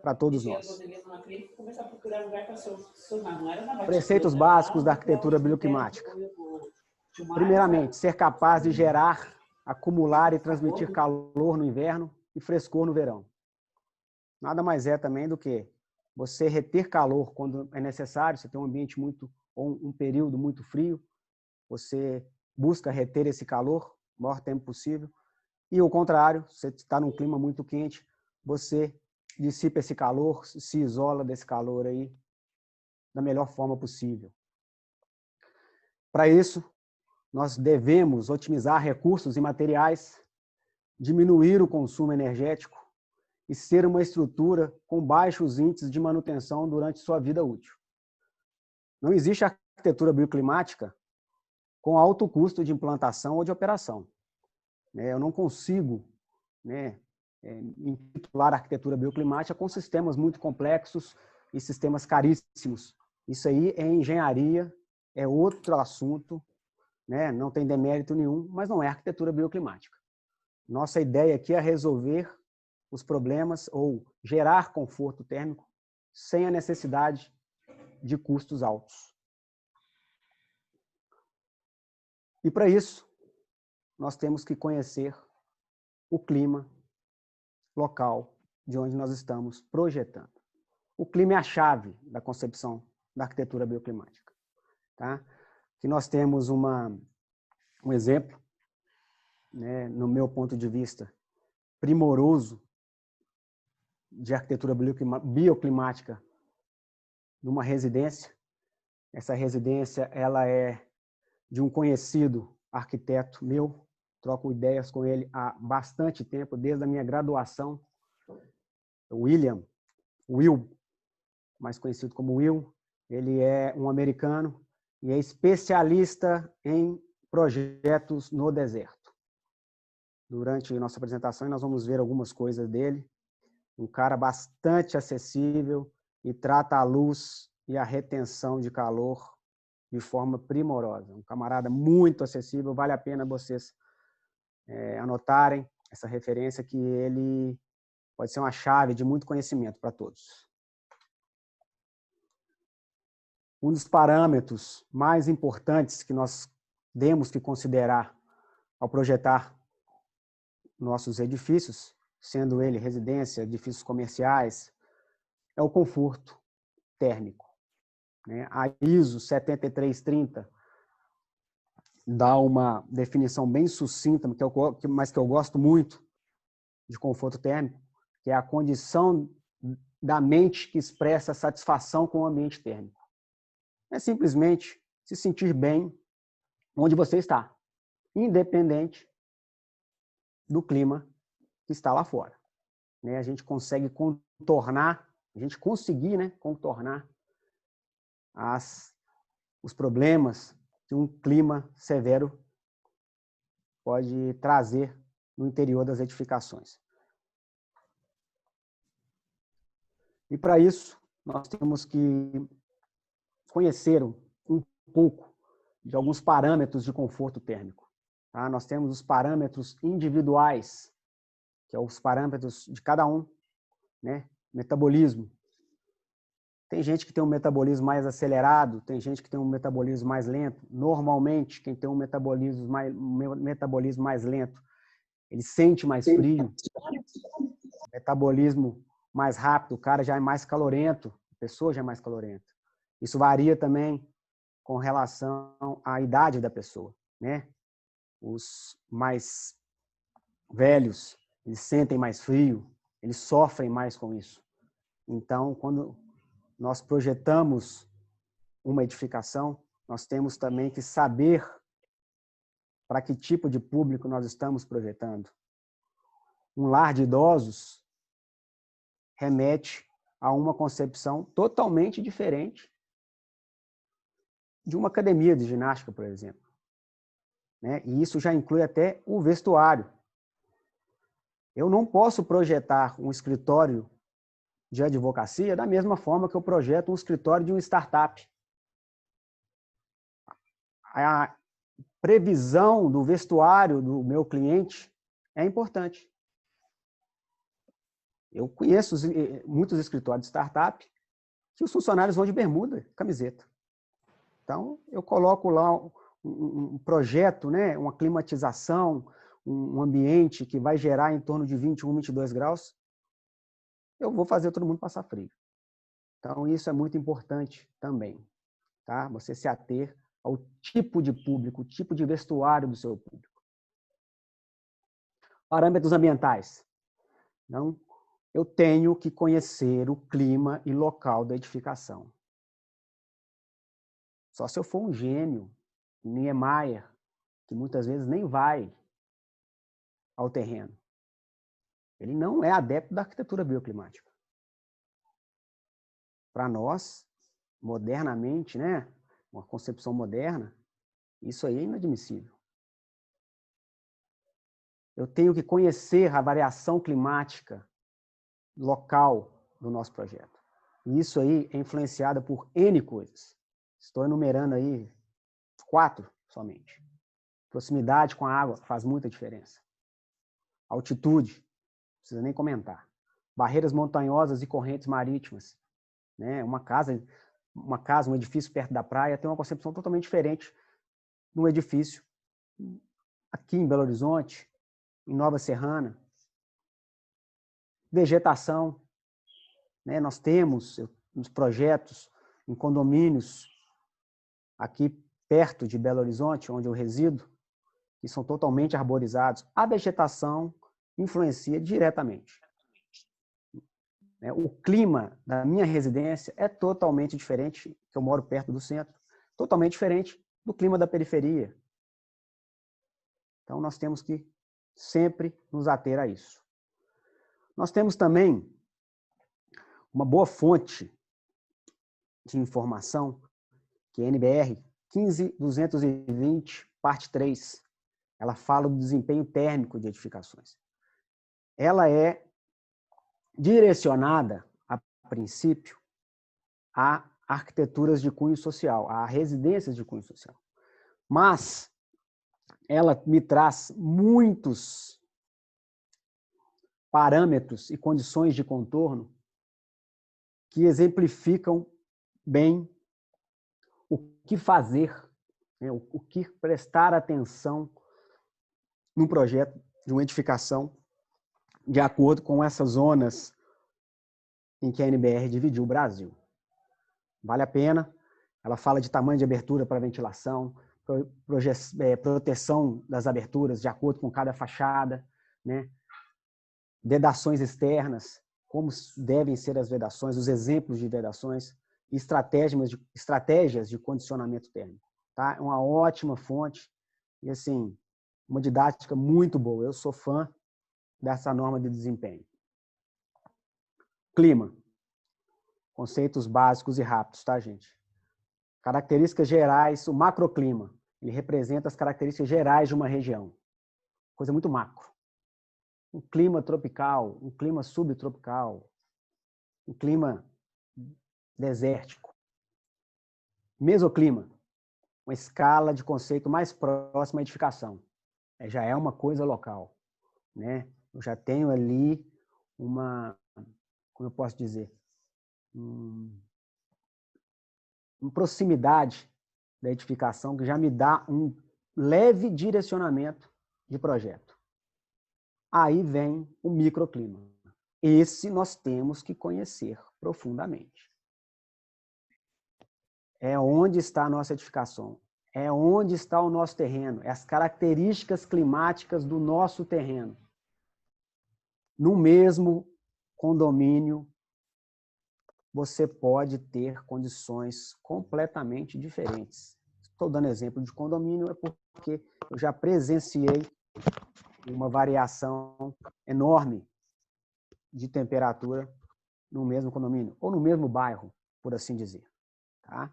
para todos nós. Preceitos básicos da arquitetura bioclimática. Primeiramente, ser capaz de gerar, acumular e transmitir calor no inverno e frescor no verão. Nada mais é também do que você reter calor quando é necessário, você tem um ambiente ou um período muito frio, você busca reter esse calor o maior tempo possível, e o contrário, você está num clima muito quente, você dissipa esse calor, se isola desse calor aí da melhor forma possível. Para isso, nós devemos otimizar recursos e materiais, diminuir o consumo energético e ser uma estrutura com baixos índices de manutenção durante sua vida útil. Não existe arquitetura bioclimática com alto custo de implantação ou de operação. Eu não consigo intitular arquitetura bioclimática com sistemas muito complexos e sistemas caríssimos. Isso aí é engenharia, é outro assunto, não tem demérito nenhum, mas não é arquitetura bioclimática. Nossa ideia aqui é resolver os problemas ou gerar conforto térmico sem a necessidade de custos altos. E para isso, nós temos que conhecer o clima local de onde nós estamos projetando. O clima é a chave da concepção da arquitetura bioclimática. Tá? Aqui nós temos um exemplo, no meu ponto de vista, primoroso de arquitetura bioclimática numa residência. Essa residência ela é de um conhecido arquiteto meu, troco ideias com ele há bastante tempo, desde a minha graduação. Will, mais conhecido como Will, ele é um americano e é especialista em projetos no deserto. Durante a nossa apresentação, nós vamos ver algumas coisas dele. Um cara bastante acessível e trata a luz e a retenção de calor de forma primorosa. Um camarada muito acessível, vale a pena vocês anotarem essa referência, que ele pode ser uma chave de muito conhecimento para todos. Um dos parâmetros mais importantes que nós temos que considerar ao projetar nossos edifícios, sendo ele residência, edifícios comerciais, é o conforto térmico. A ISO 7330 dá uma definição bem sucinta, mas que eu gosto muito, de conforto térmico, que é a condição da mente que expressa satisfação com o ambiente térmico. É simplesmente se sentir bem onde você está, independente do clima que está lá fora. A gente consegue contornar, contornar os problemas que um clima severo pode trazer no interior das edificações. E para isso, nós temos que conhecer um pouco de alguns parâmetros de conforto térmico. Tá? Nós temos os parâmetros individuais, que são os parâmetros de cada um, Metabolismo. Tem gente que tem um metabolismo mais acelerado, tem gente que tem um metabolismo mais lento. Normalmente, quem tem um metabolismo mais lento, ele sente mais frio. Metabolismo mais rápido, o cara já é mais calorento, a pessoa já é mais calorenta. Isso varia também com relação à idade da pessoa, Os mais velhos, eles sentem mais frio, eles sofrem mais com isso. Então, quando nós projetamos uma edificação, nós temos também que saber para que tipo de público nós estamos projetando. Um lar de idosos remete a uma concepção totalmente diferente de uma academia de ginástica, por exemplo. E isso já inclui até o vestuário. Eu não posso projetar um escritório de advocacia da mesma forma que eu projeto um escritório de uma startup. A previsão do vestuário do meu cliente é importante. Eu conheço muitos escritórios de startup que os funcionários vão de bermuda, camiseta. Então, eu coloco lá um projeto, né, uma climatização, um ambiente que vai gerar em torno de 21, 22 graus, eu vou fazer todo mundo passar frio. Então, isso é muito importante também, tá? Você se ater ao tipo de público, o tipo de vestuário do seu público. Parâmetros ambientais. Então, eu tenho que conhecer o clima e local da edificação. Só se eu for um gênio, Niemeyer, que muitas vezes nem vai ao terreno. Ele não é adepto da arquitetura bioclimática. Para nós, modernamente, né, uma concepção moderna, isso aí é inadmissível. Eu tenho que conhecer a variação climática local do nosso projeto. E isso aí é influenciado por N coisas. Estou enumerando aí 4 somente. Proximidade com a água faz muita diferença. Altitude, não precisa nem comentar. Barreiras montanhosas e correntes marítimas. Né? Uma casa, um edifício perto da praia tem uma concepção totalmente diferente de um edifício aqui em Belo Horizonte, em Nova Serrana. Vegetação, né? Nós temos nos projetos, em condomínios, aqui perto de Belo Horizonte, onde eu resido, que são totalmente arborizados. A vegetação influencia diretamente. O clima da minha residência é totalmente diferente, que eu moro perto do centro, totalmente diferente do clima da periferia. Então, nós temos que sempre nos ater a isso. Nós temos também uma boa fonte de informação, que é a NBR 15220, parte 3. Ela fala do desempenho térmico de edificações. Ela é direcionada, a princípio, a arquiteturas de cunho social, a residências de cunho social. Mas ela me traz muitos parâmetros e condições de contorno que exemplificam bem o que fazer, né, o que prestar atenção num projeto de uma edificação de acordo com essas zonas em que a NBR dividiu o Brasil. Vale a pena. Ela fala de tamanho de abertura para ventilação, proteção das aberturas de acordo com cada fachada, né? Vedações externas, como devem ser as vedações, os exemplos de vedações, e estratégias de condicionamento térmico. Tá? É uma ótima fonte e, assim, uma didática muito boa. Eu sou fã dessa norma de desempenho. Clima. Conceitos básicos e rápidos, tá, gente? Características gerais, o macroclima. Ele representa as características gerais de uma região. Coisa muito macro. Um clima tropical, um clima subtropical, um clima desértico. Mesoclima. Uma escala de conceito mais próxima à edificação. Já é uma coisa local, né? Eu já tenho ali uma, como eu posso dizer, uma proximidade da edificação que já me dá um leve direcionamento de projeto. Aí vem o microclima. Esse nós temos que conhecer profundamente. É onde está a nossa edificação, é onde está o nosso terreno, é as características climáticas do nosso terreno. No mesmo condomínio, você pode ter condições completamente diferentes. Estou dando exemplo de condomínio, é porque eu já presenciei uma variação enorme de temperatura no mesmo condomínio, ou no mesmo bairro, por assim dizer. Tá?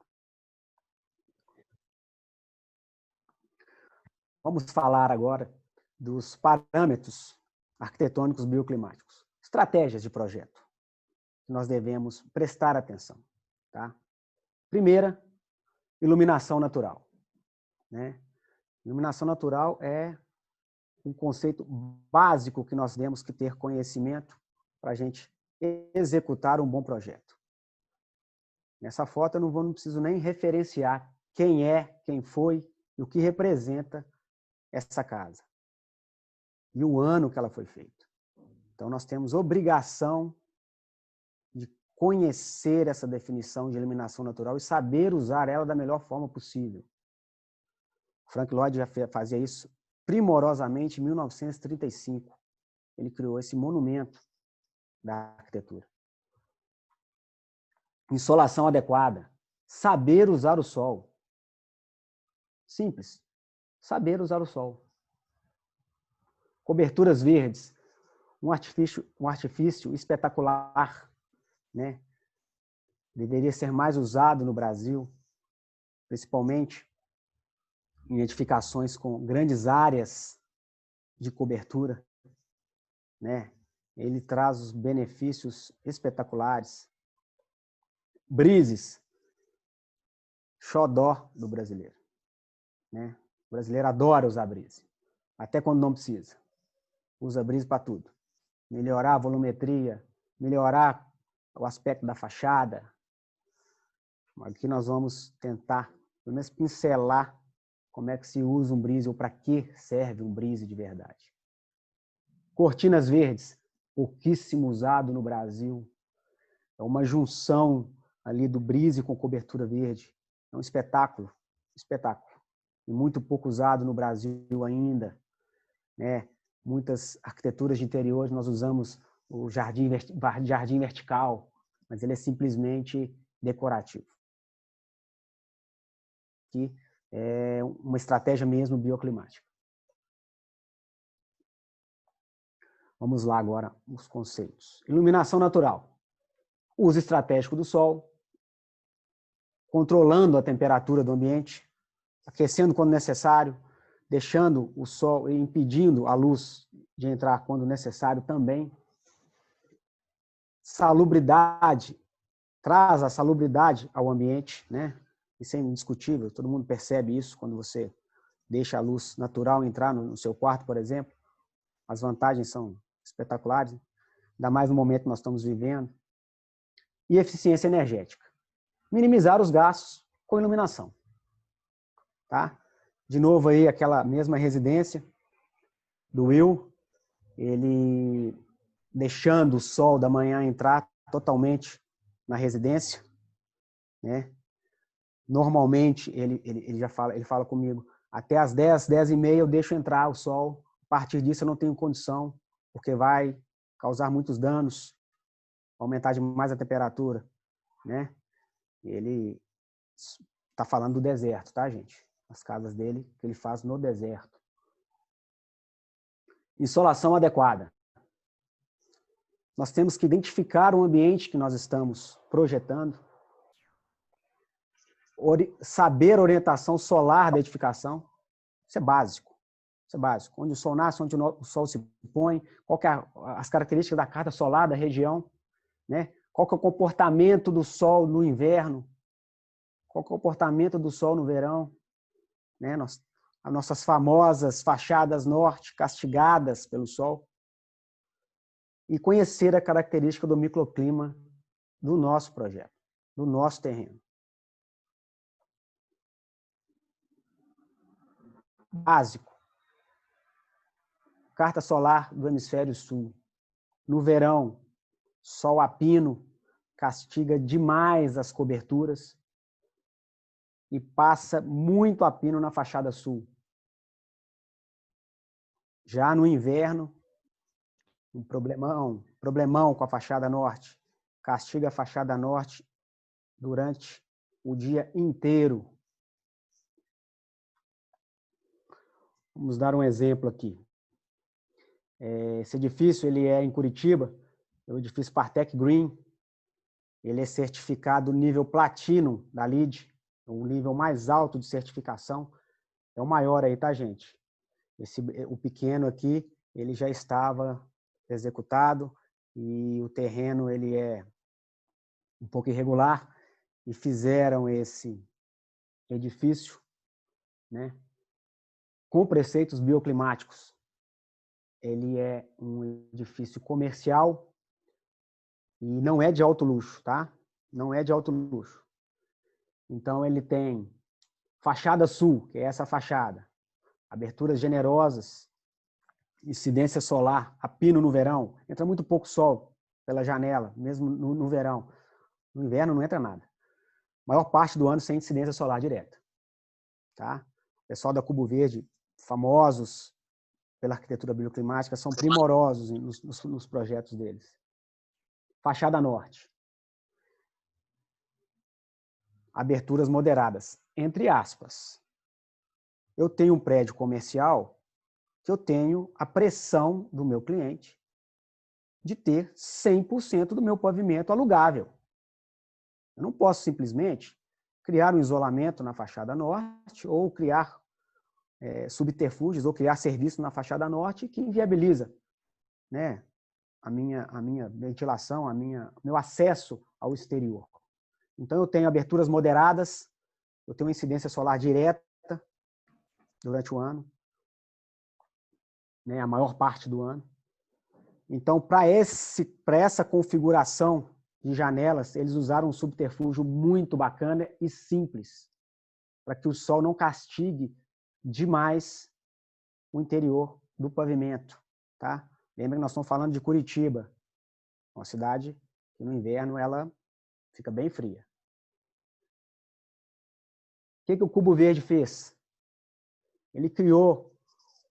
Vamos falar agora dos parâmetros arquitetônicos bioclimáticos. Estratégias de projeto que nós devemos prestar atenção. Tá? Primeira, iluminação natural. Né? Iluminação natural é um conceito básico que nós temos que ter conhecimento para a gente executar um bom projeto. Nessa foto eu não preciso nem referenciar quem é, quem foi e o que representa essa casa. E o ano que ela foi feita. Então nós temos obrigação de conhecer essa definição de eliminação natural e saber usar ela da melhor forma possível. Frank Lloyd já fazia isso primorosamente em 1935. Ele criou esse monumento da arquitetura. Insolação adequada. Saber usar o sol. Simples. Saber usar o sol. Coberturas verdes. Um artifício espetacular, né? Deveria ser mais usado no Brasil, principalmente em edificações com grandes áreas de cobertura, né? Ele traz os benefícios espetaculares. Brises, xodó do brasileiro, né? O brasileiro adora usar brise, até quando não precisa. Usa brise para tudo. Melhorar a volumetria, melhorar o aspecto da fachada. Aqui nós vamos tentar, pelo menos, pincelar como é que se usa um brise ou para que serve um brise de verdade. Cortinas verdes, pouquíssimo usado no Brasil. É uma junção ali do brise com cobertura verde. É um espetáculo, espetáculo. E muito pouco usado no Brasil ainda, né? Muitas arquiteturas de interiores nós usamos o jardim vertical, mas ele é simplesmente decorativo. Que é uma estratégia mesmo bioclimática. Vamos lá agora os conceitos. Iluminação natural. Uso estratégico do sol, controlando a temperatura do ambiente, aquecendo quando necessário, deixando o sol e impedindo a luz de entrar quando necessário também. Salubridade, traz a salubridade ao ambiente, né? Isso é indiscutível, todo mundo percebe isso quando você deixa a luz natural entrar no seu quarto, por exemplo. As vantagens são espetaculares, ainda mais no momento que nós estamos vivendo. E eficiência energética. Minimizar os gastos com iluminação. Tá? De novo aí, aquela mesma residência do Will, ele deixando o sol da manhã entrar totalmente na residência, né? Normalmente, ele já fala, ele fala comigo, até às 10, 10 e meia eu deixo entrar o sol, a partir disso eu não tenho condição, porque vai causar muitos danos, aumentar demais a temperatura, né? Ele está falando do deserto, tá, gente? As casas dele, que ele faz no deserto. Insolação adequada. Nós temos que identificar o ambiente que nós estamos projetando, saber a orientação solar da edificação, isso é básico. Isso é básico. Onde o sol nasce, onde o sol se põe, qual que é as características da carta solar da região, né? Qual que é o comportamento do sol no inverno, qual que é o comportamento do sol no verão, né? As nossas famosas fachadas norte castigadas pelo sol. E conhecer a característica do microclima do nosso projeto, do nosso terreno. Básico. Carta solar do hemisfério sul. No verão, sol a pino castiga demais as coberturas e passa muito a pino na fachada sul. Já no inverno, um problemão com a fachada norte. Castiga a fachada norte durante o dia inteiro. Vamos dar um exemplo aqui. Esse edifício ele é em Curitiba, é o edifício Partec Green. Ele é certificado nível platino da LEED, o nível mais alto de certificação. É o maior aí, tá, gente? O pequeno aqui, ele já estava executado e o terreno ele é um pouco irregular e fizeram esse edifício, né, com preceitos bioclimáticos. Ele é um edifício comercial E não é de alto luxo, tá? Não é de alto luxo. Então, ele tem fachada sul, que é essa fachada. Aberturas generosas, incidência solar, a pino no verão. Entra muito pouco sol pela janela, mesmo no verão. No inverno não entra nada. A maior parte do ano sem incidência solar direta. Tá? O pessoal da Cubo Verde, famosos pela arquitetura bioclimática, são primorosos nos projetos deles. Fachada norte. Aberturas moderadas, entre aspas. Eu tenho um prédio comercial que eu tenho a pressão do meu cliente de ter 100% do meu pavimento alugável. Eu não posso simplesmente criar um isolamento na fachada norte ou criar subterfúgios ou criar serviço na fachada norte que inviabiliza, né, a minha ventilação, meu acesso ao exterior. Então, eu tenho aberturas moderadas, eu tenho incidência solar direta durante o ano, né, a maior parte do ano. Então, para essa configuração de janelas, eles usaram um subterfúgio muito bacana e simples, para que o sol não castigue demais o interior do pavimento. Tá? Lembra que nós estamos falando de Curitiba, uma cidade que no inverno ela fica bem fria. O que o Cubo Verde fez? Ele criou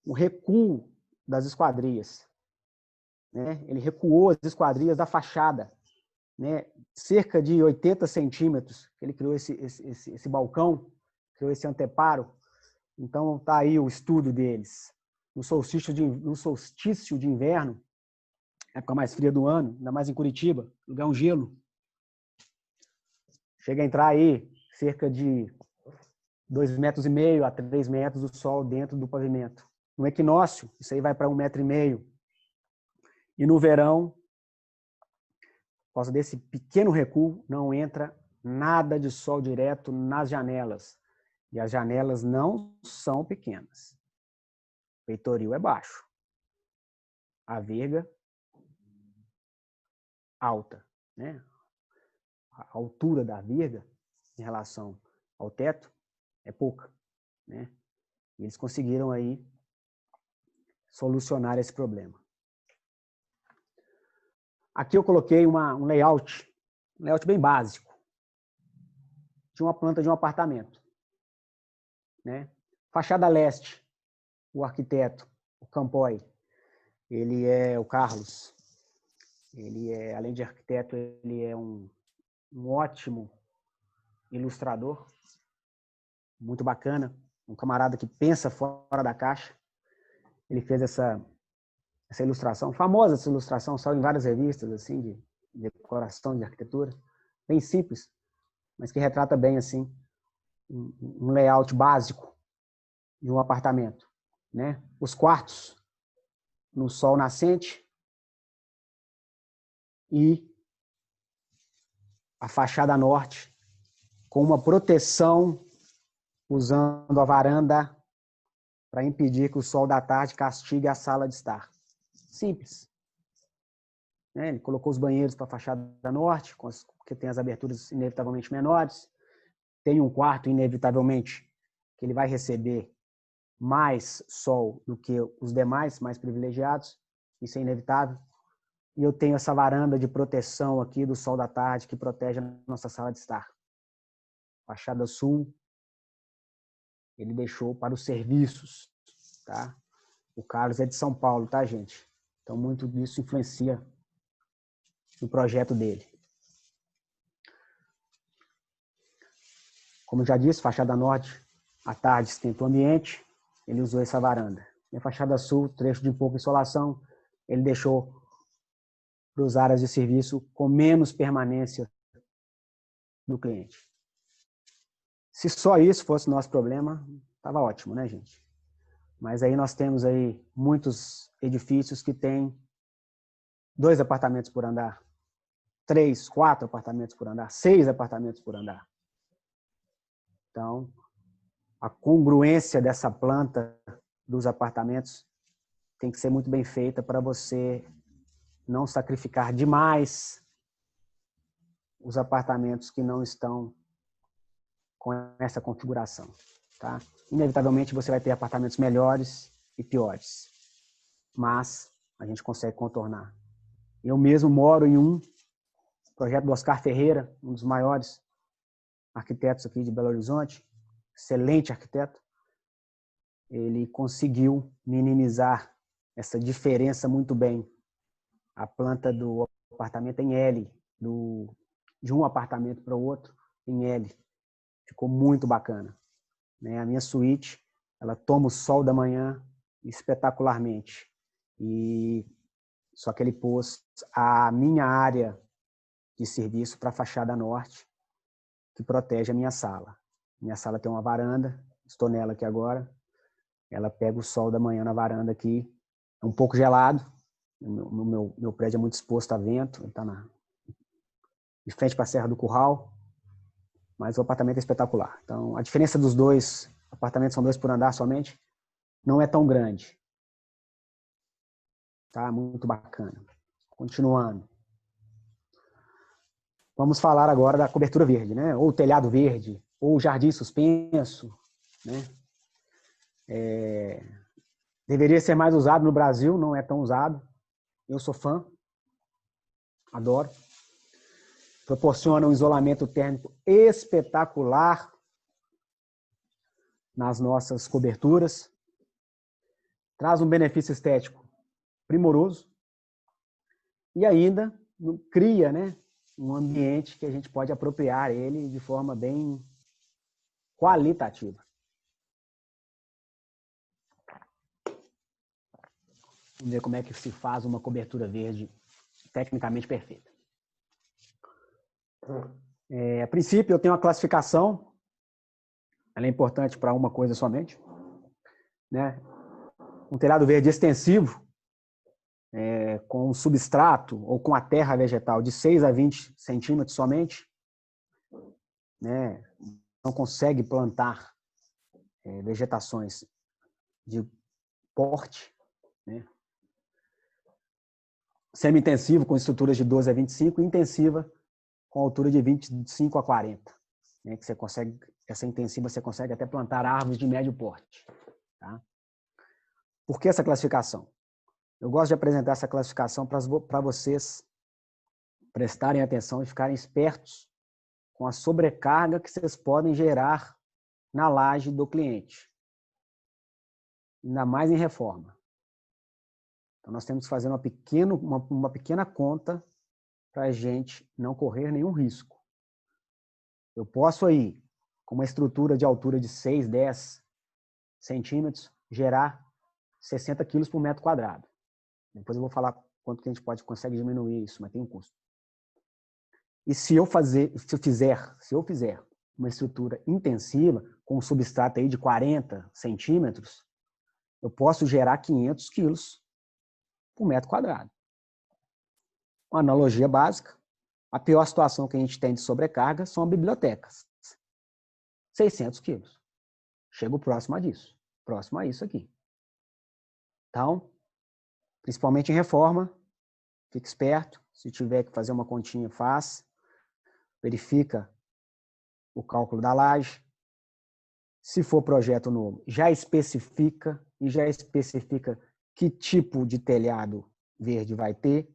um recuo das esquadrias. Né? Ele recuou as esquadrias da fachada, né? Cerca de 80 centímetros. Ele criou esse balcão, criou esse anteparo. Então, está aí o estudo deles. No solstício de inverno, época mais fria do ano, ainda mais em Curitiba, lugar um gelo. Chega a entrar aí cerca de 2,5 metros a 3 metros o sol dentro do pavimento. No equinócio, isso aí vai para 1,5 metro. E no verão, por causa desse pequeno recuo, não entra nada de sol direto nas janelas. E as janelas não são pequenas. O peitoril é baixo. A verga, alta. Né? A altura da verga, em relação ao teto, é pouca. Né? E eles conseguiram aí solucionar esse problema. Aqui eu coloquei um layout bem básico, de uma planta de um apartamento. Né? Fachada leste, o arquiteto, o Campoy, ele é o Carlos. Ele é, além de arquiteto, ele é um ótimo ilustrador, muito bacana, um camarada que pensa fora da caixa. Ele fez essa ilustração, famosa essa ilustração, saiu em várias revistas assim de decoração de arquitetura, bem simples, mas que retrata bem assim um layout básico de um apartamento, né? Os quartos no sol nascente e a fachada norte com uma proteção usando a varanda para impedir que o sol da tarde castigue a sala de estar. Simples. Né? Ele colocou os banheiros para a fachada norte, que tem as aberturas inevitavelmente menores. Tem um quarto, inevitavelmente, que ele vai receber mais sol do que os demais, mais privilegiados. Isso é inevitável. E eu tenho essa varanda de proteção aqui do sol da tarde que protege a nossa sala de estar. Fachada sul, ele deixou para os serviços, tá? O Carlos é de São Paulo, tá, gente? Então, muito disso influencia no projeto dele. Como eu já disse, fachada norte, à tarde esquenta o ambiente, ele usou essa varanda. E a fachada sul, trecho de pouca insolação, ele deixou para as áreas de serviço com menos permanência do cliente. Se só isso fosse o nosso problema, estava ótimo, né, gente? Mas aí nós temos aí muitos edifícios que têm 2 apartamentos por andar, 3, 4 apartamentos por andar, 6 apartamentos por andar. Então, a congruência dessa planta dos apartamentos tem que ser muito bem feita para você não sacrificar demais os apartamentos que não estão com essa configuração, tá? Inevitavelmente você vai ter apartamentos melhores e piores, mas a gente consegue contornar. Eu mesmo moro em um projeto do Oscar Ferreira, um dos maiores arquitetos aqui de Belo Horizonte, excelente arquiteto. Ele conseguiu minimizar essa diferença muito bem. A planta do apartamento em L, de um apartamento para o outro em L. Ficou muito bacana. A minha suíte, ela toma o sol da manhã espetacularmente. Só que ele pôs a minha área de serviço para a fachada norte, que protege a minha sala. Minha sala tem uma varanda, estou nela aqui agora. Ela pega o sol da manhã na varanda aqui. É um pouco gelado. Meu prédio é muito exposto a vento. Ele está de frente para a Serra do Curral. Mas o apartamento é espetacular. Então, a diferença dos dois apartamentos, são 2 por andar somente, não é tão grande. Tá? Muito bacana. Continuando. Vamos falar agora da cobertura verde, né? Ou telhado verde, ou jardim suspenso, né? Deveria ser mais usado no Brasil, não é tão usado. Eu sou fã, adoro. Proporciona um isolamento térmico espetacular nas nossas coberturas. Traz um benefício estético primoroso. E ainda cria, né, um ambiente que a gente pode apropriar ele de forma bem qualitativa. Vamos ver como é que se faz uma cobertura verde tecnicamente perfeita. A princípio, eu tenho uma classificação. Ela é importante para uma coisa somente, né? Um telhado verde extensivo, com um substrato ou com a terra vegetal de 6 a 20 centímetros somente, né? Não consegue plantar vegetações de porte, né? Semi-intensivo com estruturas de 12 a 25 e intensiva com altura de 25 a 40, né? Que você consegue, essa intensiva você consegue até plantar árvores de médio porte, tá? Por que essa classificação? Eu gosto de apresentar essa classificação para vocês prestarem atenção e ficarem espertos com a sobrecarga que vocês podem gerar na laje do cliente, ainda mais em reforma. Então, nós temos que fazer uma pequena conta para a gente não correr nenhum risco. Eu posso aí, com uma estrutura de altura de 6, 10 centímetros, gerar 60 quilos por metro quadrado. Depois eu vou falar quanto que a gente consegue diminuir isso, mas tem um custo. E se eu fizer uma estrutura intensiva, com um substrato aí de 40 centímetros, eu posso gerar 500 quilos por metro quadrado. Uma analogia básica, a pior situação que a gente tem de sobrecarga são bibliotecas. 600 quilos. Chego próximo a disso. Próximo a isso aqui. Então, principalmente em reforma, fique esperto. Se tiver que fazer uma continha, faz. Verifica o cálculo da laje. Se for projeto novo, já especifica que tipo de telhado verde vai ter,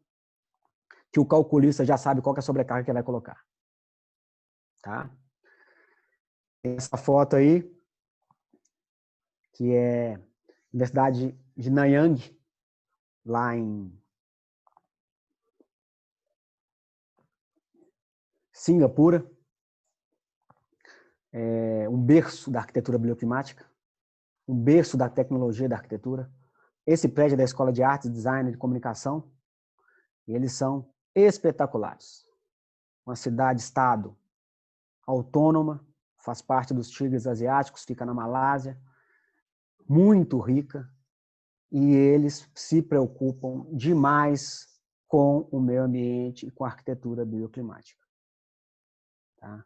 que o calculista já sabe qual que é a sobrecarga que ele vai colocar. Tá? Essa foto aí, que é a Universidade de Nanyang, lá em Singapura, um berço da arquitetura bioclimática, um berço da tecnologia da arquitetura. Esse prédio é da Escola de Artes, Design e de Comunicação, e eles são espetaculares. Uma cidade-estado autônoma, faz parte dos tigres asiáticos, fica na Malásia, muito rica, e eles se preocupam demais com o meio ambiente e com a arquitetura bioclimática. Tá?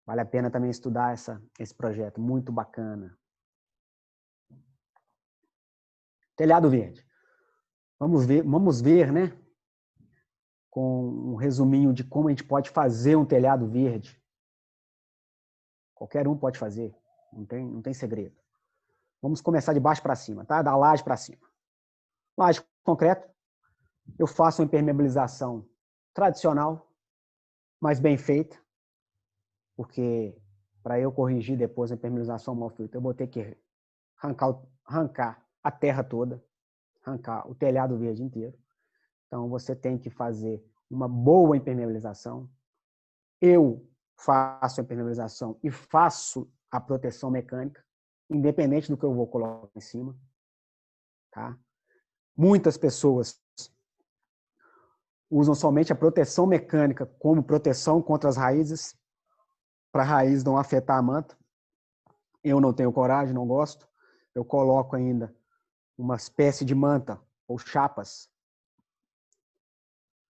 Vale a pena também estudar esse projeto, muito bacana. Telhado verde. Vamos ver, né? com um resuminho de como a gente pode fazer um telhado verde. Qualquer um pode fazer, não tem segredo. Vamos começar de baixo para cima, tá? Da laje para cima. Laje concreto, eu faço uma impermeabilização tradicional, mas bem feita, porque para eu corrigir depois a impermeabilização mal feita, eu vou ter que arrancar a terra toda, arrancar o telhado verde inteiro. Então, você tem que fazer uma boa impermeabilização. Eu faço a impermeabilização e faço a proteção mecânica, independente do que eu vou colocar em cima. Tá? Muitas pessoas usam somente a proteção mecânica como proteção contra as raízes, para a raiz não afetar a manta. Eu não tenho coragem, não gosto. Eu coloco ainda uma espécie de manta ou chapas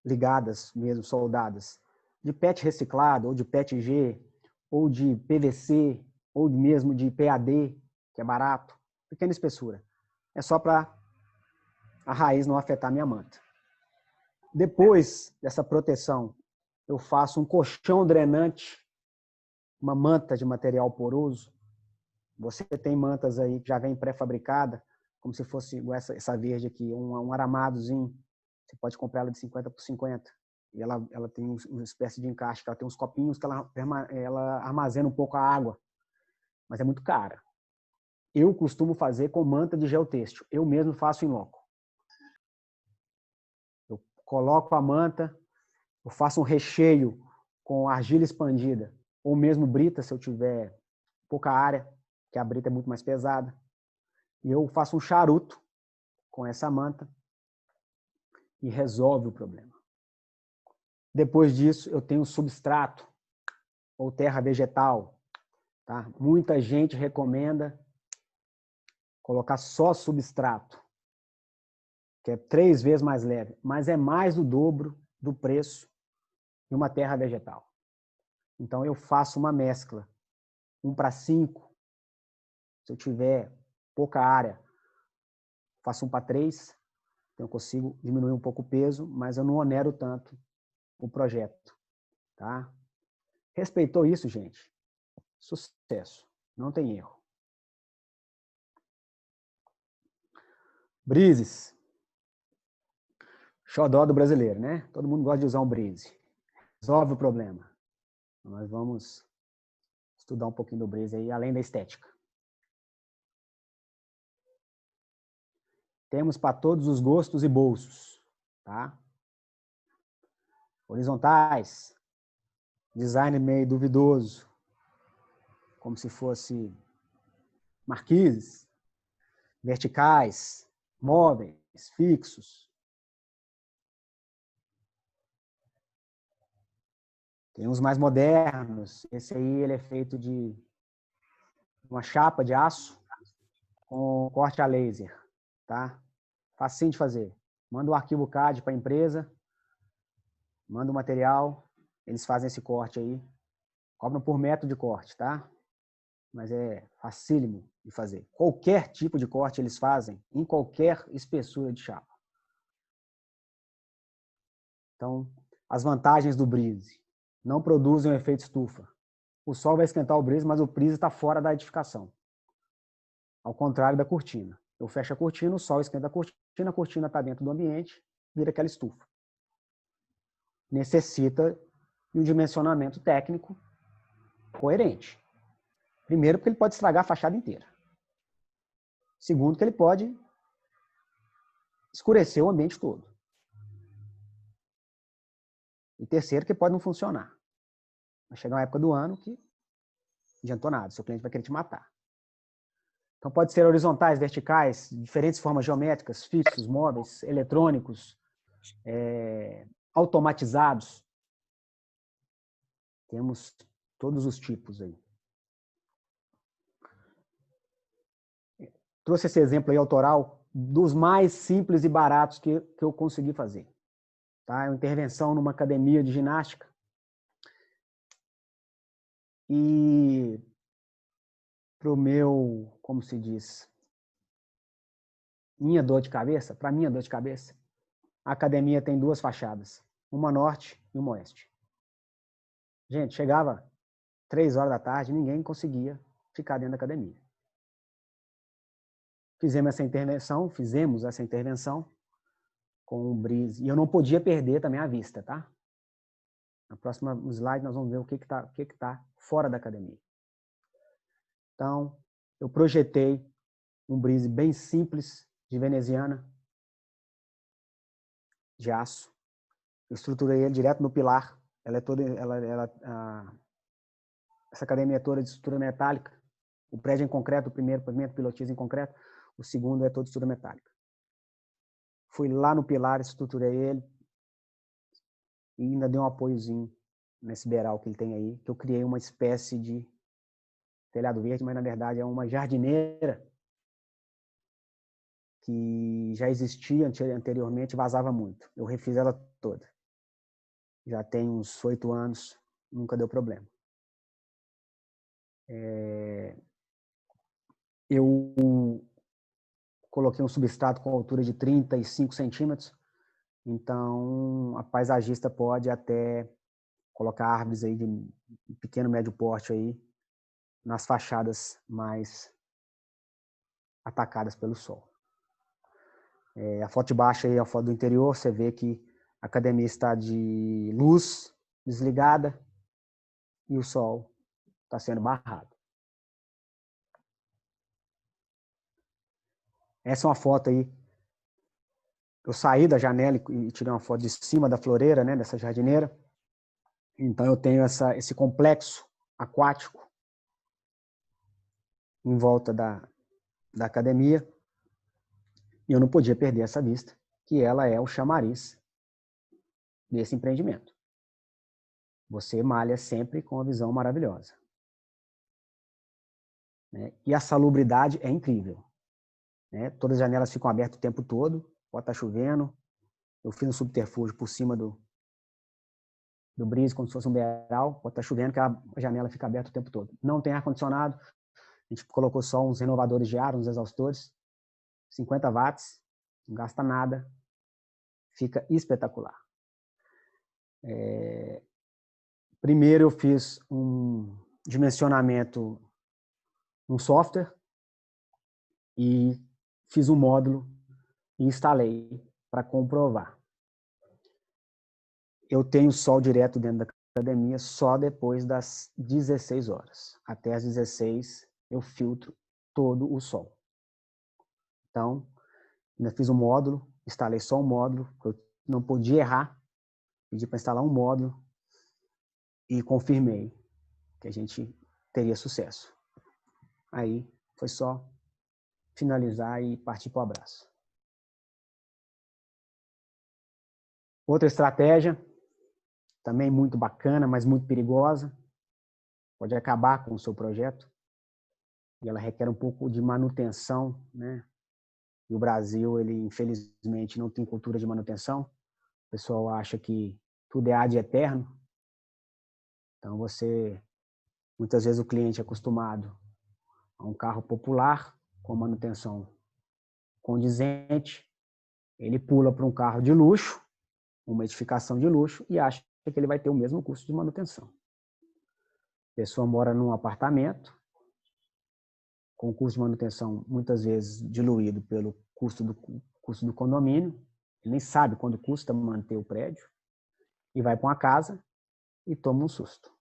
ligadas mesmo, soldadas, de PET reciclado, ou de PETG, ou de PVC, ou mesmo de PAD, que é barato, pequena espessura. É só para a raiz não afetar a minha manta. Depois dessa proteção, eu faço um colchão drenante, uma manta de material poroso. Você tem mantas aí que já vem pré-fabricada, como se fosse essa verde aqui, um aramadozinho. Você pode comprar ela de 50 por 50. E ela tem uma espécie de encaixe, ela tem uns copinhos que ela armazena um pouco a água, mas é muito cara. Eu costumo fazer com manta de geotêxtil. Eu mesmo faço em loco. Eu coloco a manta, eu faço um recheio com argila expandida, ou mesmo brita, se eu tiver pouca área, que a brita é muito mais pesada. E eu faço um charuto com essa manta e resolve o problema. Depois disso, eu tenho substrato ou terra vegetal. Tá? Muita gente recomenda colocar só substrato, que é 3 vezes mais leve, mas é mais do dobro do preço de uma terra vegetal. Então, eu faço uma mescla, 1:5. Se eu tiver pouca área, faço 1:3. Então, eu consigo diminuir um pouco o peso, mas eu não onero tanto o projeto. Tá? Respeitou isso, gente? Sucesso. Não tem erro. Brises. Xodó do brasileiro, né? Todo mundo gosta de usar um brise. Resolve o problema. Nós vamos estudar um pouquinho do brise aí, além da estética. Temos para todos os gostos e bolsos. Tá? Horizontais. Design meio duvidoso. Como se fosse marquises. Verticais. Móveis. Fixos. Tem uns mais modernos. Esse aí ele é feito de uma chapa de aço com corte a laser. Tá? Facinho de fazer. Manda o arquivo CAD para a empresa, manda o material, eles fazem esse corte aí. Cobram por metro de corte, tá? Mas é facílimo de fazer. Qualquer tipo de corte eles fazem, em qualquer espessura de chapa. Então, as vantagens do brise. Não produzem um efeito estufa. O sol vai esquentar o brise, mas o brise está fora da edificação. Ao contrário da cortina. Eu fecho a cortina, o sol esquenta a cortina está dentro do ambiente, vira aquela estufa. Necessita de um dimensionamento técnico coerente. Primeiro, porque ele pode estragar a fachada inteira. Segundo, que ele pode escurecer o ambiente todo. E terceiro, que pode não funcionar. Vai chegar uma época do ano que não adiantou nada, seu cliente vai querer te matar. Então, pode ser horizontais, verticais, diferentes formas geométricas, fixos, móveis, eletrônicos, automatizados. Temos todos os tipos aí. Trouxe esse exemplo aí autoral dos mais simples e baratos que eu consegui fazer. Tá? É uma intervenção numa academia de ginástica. E para o meu, como se diz, minha dor de cabeça, para minha dor de cabeça, a academia tem 2 fachadas. uma norte e uma oeste. Gente, chegava 3 horas da tarde, ninguém conseguia ficar dentro da academia. Fizemos essa intervenção com o Breeze. E eu não podia perder também a vista, tá? Na próxima slide nós vamos ver o que tá fora da academia. Então, eu projetei um Breeze bem simples, de veneziana, de aço. Eu estruturei ele direto no pilar. Essa academia é toda de estrutura metálica. O prédio é em concreto, o primeiro pavimento pilotiza em concreto, o segundo é todo de estrutura metálica. Fui lá no pilar, estruturei ele e ainda dei um apoiozinho nesse beiral que ele tem aí, que eu criei uma espécie de telhado verde, mas na verdade é uma jardineira que já existia anteriormente, vazava muito. Eu refiz ela toda. Já tem uns 8 anos, nunca deu problema. Eu coloquei um substrato com altura de 35 centímetros, então a paisagista pode até colocar árvores aí de pequeno, médio porte aí nas fachadas mais atacadas pelo sol. A foto de baixo aí é a foto do interior, você vê que a academia está de luz desligada e o sol está sendo barrado. Essa é uma foto aí. Eu saí da janela e tirei uma foto de cima da floreira, né, dessa jardineira. Então eu tenho esse complexo aquático em volta da academia e eu não podia perder essa vista, que ela é o chamariz desse empreendimento. Você malha sempre com uma visão maravilhosa. E a salubridade é incrível. Todas as janelas ficam abertas o tempo todo, pode estar chovendo. Eu fiz um subterfúgio por cima do Breeze, como se fosse um beiral, pode estar chovendo, que a janela fica aberta o tempo todo. Não tem ar-condicionado, a gente colocou só uns renovadores de ar, uns exaustores, 50 watts, não gasta nada, fica espetacular. Primeiro eu fiz um dimensionamento, um software, e fiz um módulo e instalei para comprovar. Eu tenho sol direto dentro da academia só depois das 16 horas. Até as 16 eu filtro todo o sol. Então, ainda fiz um módulo, instalei só um módulo, eu não podia errar, pedi para instalar um módulo e confirmei que a gente teria sucesso. Aí foi só finalizar e partir para o abraço. Outra estratégia, também muito bacana, mas muito perigosa, pode acabar com o seu projeto, e ela requer um pouco de manutenção, né? E o Brasil, ele infelizmente não tem cultura de manutenção. O pessoal acha que tudo é ad eterno. Então muitas vezes o cliente é acostumado a um carro popular com manutenção condizente, ele pula para um carro de luxo, uma edificação de luxo, e acha que ele vai ter o mesmo custo de manutenção. A pessoa mora num apartamento, com o custo de manutenção muitas vezes diluído pelo custo do condomínio, ele nem sabe quanto custa manter o prédio, e vai para uma casa e toma um susto.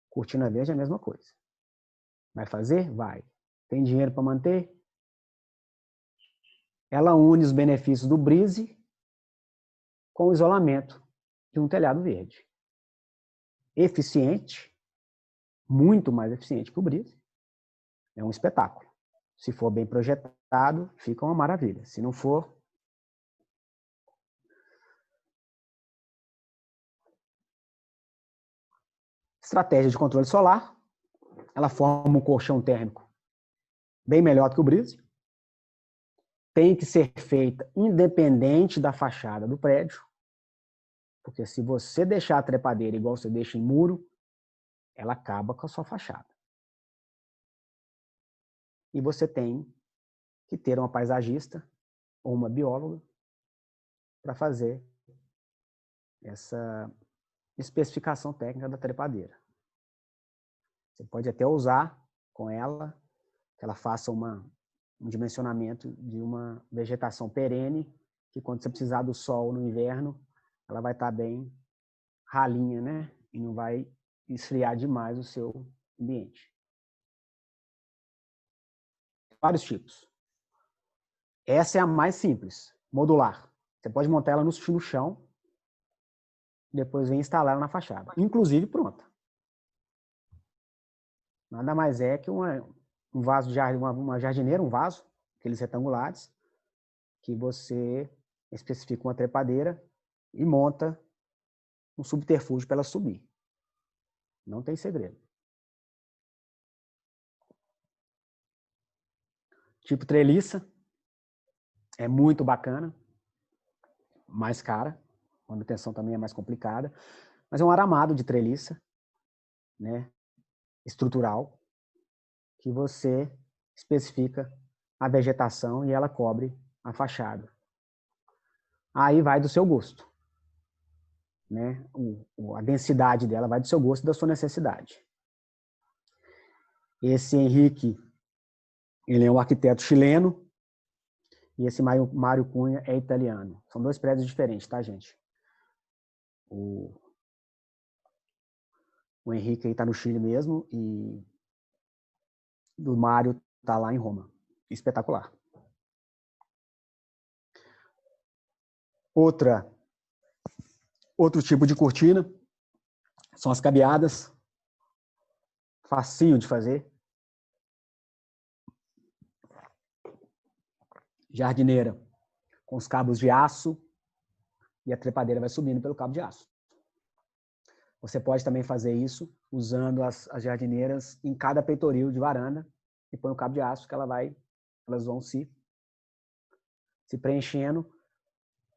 Cortina verde é a mesma coisa. Vai fazer? Vai. Tem dinheiro para manter? Ela une os benefícios do Breeze com o isolamento de um telhado verde. Eficiente, muito mais eficiente que o Breeze. É um espetáculo. Se for bem projetado, fica uma maravilha. Se não for, estratégia de controle solar, ela forma um colchão térmico bem melhor do que o Breeze. Tem que ser feita independente da fachada do prédio, porque se você deixar a trepadeira igual você deixa em muro, ela acaba com a sua fachada. E você tem que ter uma paisagista ou uma bióloga para fazer essa especificação técnica da trepadeira. Você pode até usar com ela, que ela faça um dimensionamento de uma vegetação perene, que quando você precisar do sol no inverno, ela vai estar bem ralinha, né? E não vai esfriar demais o seu ambiente. Vários tipos. Essa é a mais simples, modular. Você pode montar ela no chão, depois vem instalar ela na fachada. Inclusive pronta. Nada mais é que um vaso de jardim, uma jardineira, um vaso, aqueles retangulares, que você especifica uma trepadeira e monta um subterfúgio para ela subir. Não tem segredo. Tipo treliça, é muito bacana, mais cara, a manutenção também é mais complicada, mas é um aramado de treliça, né, estrutural, que você especifica a vegetação e ela cobre a fachada. Aí vai do seu gosto, né? A densidade dela vai do seu gosto e da sua necessidade. Esse Henrique, ele é um arquiteto chileno, e esse Mário Cunha é italiano. São dois prédios diferentes, tá, gente? O Henrique está no Chile mesmo e o Mário está lá em Roma. Espetacular. Outro tipo de cortina são as cabeadas. Facinho de fazer. Jardineira com os cabos de aço e a trepadeira vai subindo pelo cabo de aço. Você pode também fazer isso usando as jardineiras em cada peitoril de varanda e põe o cabo de aço que elas vão se preenchendo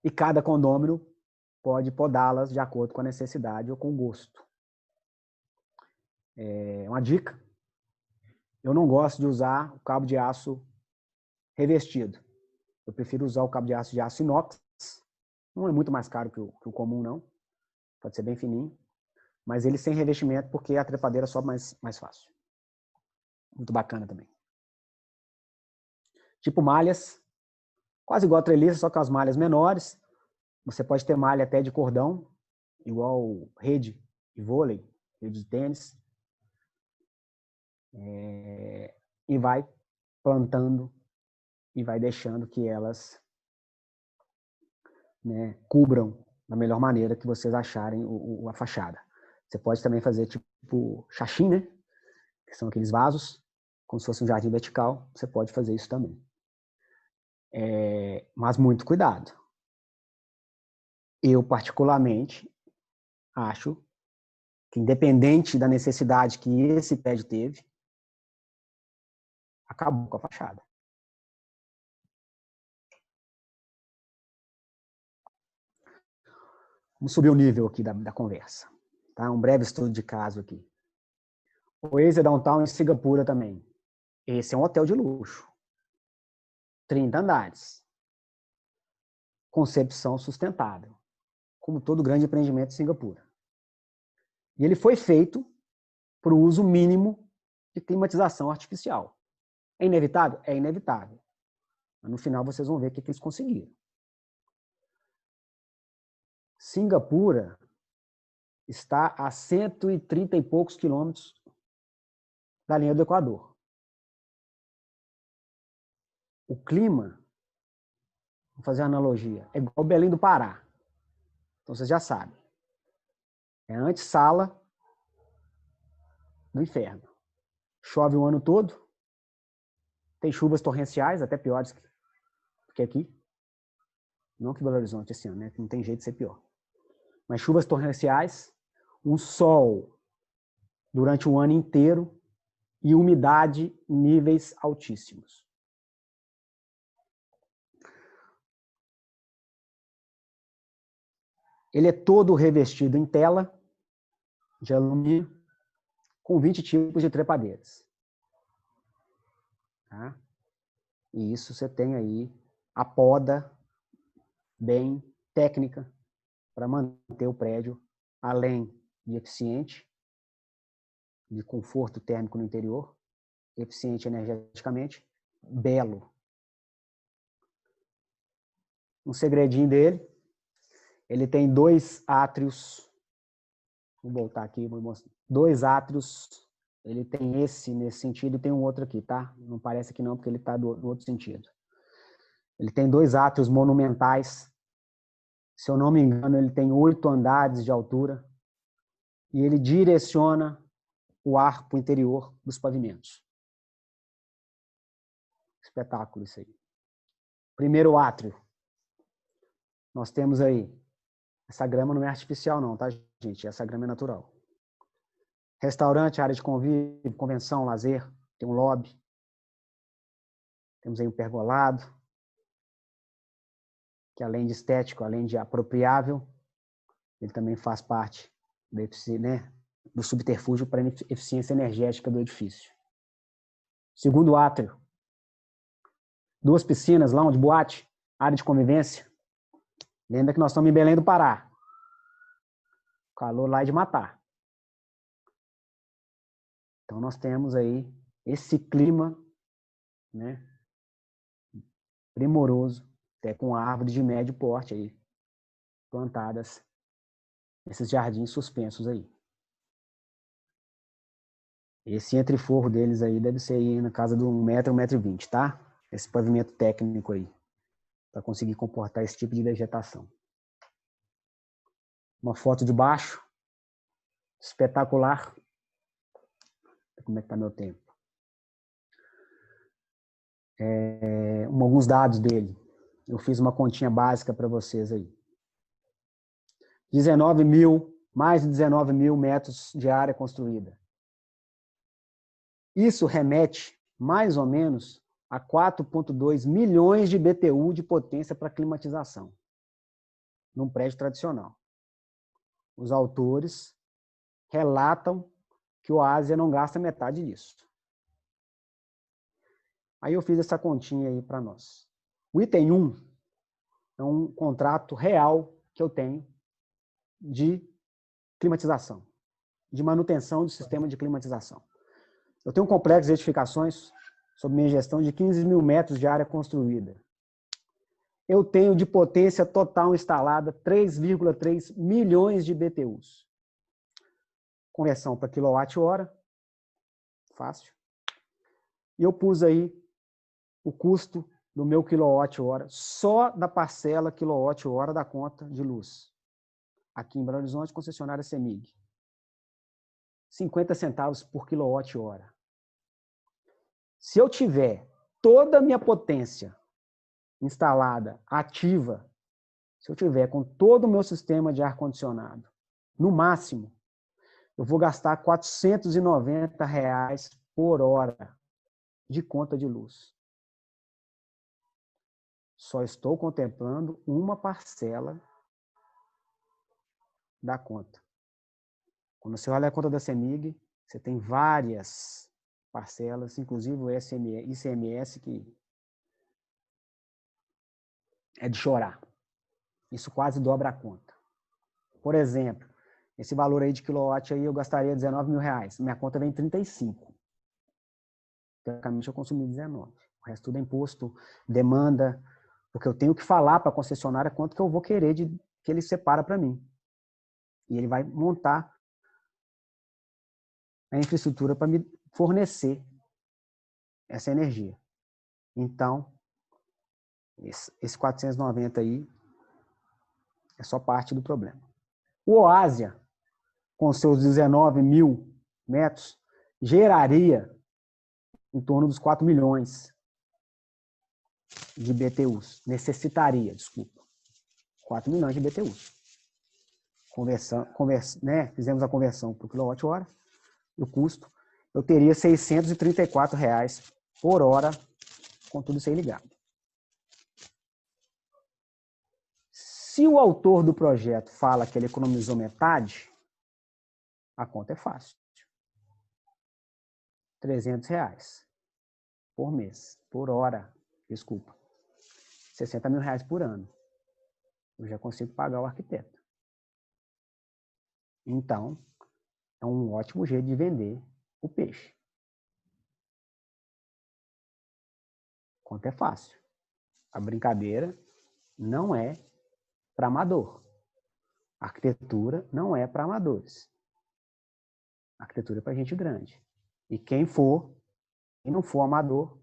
e cada condômino pode podá-las de acordo com a necessidade ou com o gosto. Uma dica, eu não gosto de usar o cabo de aço revestido. Eu prefiro usar o cabo de aço inox. Não é muito mais caro que o comum, não. Pode ser bem fininho. Mas ele sem revestimento, porque a trepadeira sobe mais fácil. Muito bacana também. Tipo malhas, quase igual a treliça, só com as malhas menores. Você pode ter malha até de cordão, igual rede de vôlei, rede de tênis. E vai plantando e vai deixando que elas, né, cubram da melhor maneira que vocês acharem a fachada. Você pode também fazer tipo xaxim, né? Que são aqueles vasos, como se fosse um jardim vertical. Você pode fazer isso também. Mas muito cuidado. Eu, particularmente, acho que, independente da necessidade que esse prédio teve, acabou com a fachada. Vamos subir o nível aqui da conversa. Tá? Um breve estudo de caso aqui. Oasis Downtown em Singapura também. Esse é um hotel de luxo. 30 andares. Concepção sustentável. Como todo grande empreendimento em Singapura. E ele foi feito para o uso mínimo de climatização artificial. É inevitável? É inevitável. Mas no final vocês vão ver o que eles conseguiram. Singapura está a 130 e poucos quilômetros da linha do Equador. O clima, vou fazer uma analogia, é igual Belém do Pará. Então vocês já sabem. É a antessala do inferno. Chove o ano todo, tem chuvas torrenciais, até piores que aqui. Não que Belo Horizonte esse ano, né? Não tem jeito de ser pior. Mas chuvas torrenciais, um sol durante o ano inteiro e umidade em níveis altíssimos. Ele é todo revestido em tela de alumínio com 20 tipos de trepadeiras. Tá? E isso você tem aí a poda bem técnica para manter o prédio, além de eficiente, de conforto térmico no interior, eficiente energeticamente, belo. Um segredinho dele, ele tem 2 átrios, vou voltar aqui, vou mostrar, 2 átrios, ele tem esse nesse sentido e tem um outro aqui, tá? Não parece que não, porque ele está no outro sentido. Ele tem 2 átrios monumentais, se eu não me engano, ele tem 8 andares de altura, e ele direciona o ar para o interior dos pavimentos. Espetáculo isso aí. Primeiro átrio. Nós temos aí, essa grama não é artificial não, tá, gente? Essa grama é natural. Restaurante, área de convívio, convenção, lazer, tem um lobby. Temos aí um pergolado, que além de estético, além de apropriável, ele também faz parte do subterfúgio para a eficiência energética do edifício. Segundo átrio, 2 piscinas, lounge, boate, área de convivência. Lembra que nós estamos em Belém do Pará. O calor lá é de matar. Então nós temos aí esse clima, né, primoroso, até com árvores de médio porte aí, plantadas nesses jardins suspensos aí. Esse entreforro deles aí deve ser aí na casa de 1 metro, 1,20 m, tá? Esse pavimento técnico aí, para conseguir comportar esse tipo de vegetação. Uma foto de baixo, espetacular. Como é que tá meu tempo? Alguns dados dele. Eu fiz uma continha básica para vocês aí. 19 mil, mais de 19 mil metros de área construída. Isso remete, mais ou menos, a 4,2 milhões de BTU de potência para climatização, num prédio tradicional. Os autores relatam que o Ásia não gasta metade disso. Aí eu fiz essa continha aí para nós. O item 1 é um contrato real que eu tenho de climatização, de manutenção do sistema de climatização. Eu tenho um complexo de edificações sob minha gestão de 15 mil metros de área construída. Eu tenho de potência total instalada 3,3 milhões de BTUs. Conversão para quilowatt-hora, fácil. E eu pus aí o custo do meu quilowatt-hora, só da parcela quilowatt-hora da conta de luz. Aqui em Belo Horizonte, concessionária CEMIG. 50 centavos por quilowatt-hora. Se eu tiver toda a minha potência instalada, ativa, se eu tiver com todo o meu sistema de ar-condicionado, no máximo, eu vou gastar R$ 490 por hora de conta de luz. Só estou contemplando uma parcela da conta. Quando você olha a conta da CEMIG, você tem várias parcelas, inclusive o ICMS, que é de chorar. Isso quase dobra a conta. Por exemplo, esse valor aí de quilowatt aí eu gastaria R$19 mil. Minha conta vem 35. Teoricamente eu consumi 19. O resto tudo é imposto, demanda, porque eu tenho que falar para a concessionária quanto que eu vou querer que ele separa para mim. E ele vai montar a infraestrutura para me fornecer essa energia. Então, esse 490 aí é só parte do problema. O Oásia, com seus 19 mil metros, geraria em torno dos 4 milhões de BTUs. Necessitaria, desculpa. 4 milhões de BTUs. Fizemos a conversão para o quilowatt-hora, o custo, eu teria R$ 634 por hora com tudo isso aí ligado. Se o autor do projeto fala que ele economizou metade, a conta é fácil. R$ 300 por mês, por hora, desculpa. R$ 60 mil por ano. Eu já consigo pagar o arquiteto. Então, é um ótimo jeito de vender o peixe. Conta é fácil. A brincadeira não é para amador. A arquitetura não é para amadores. A arquitetura é para gente grande. E quem não for amador,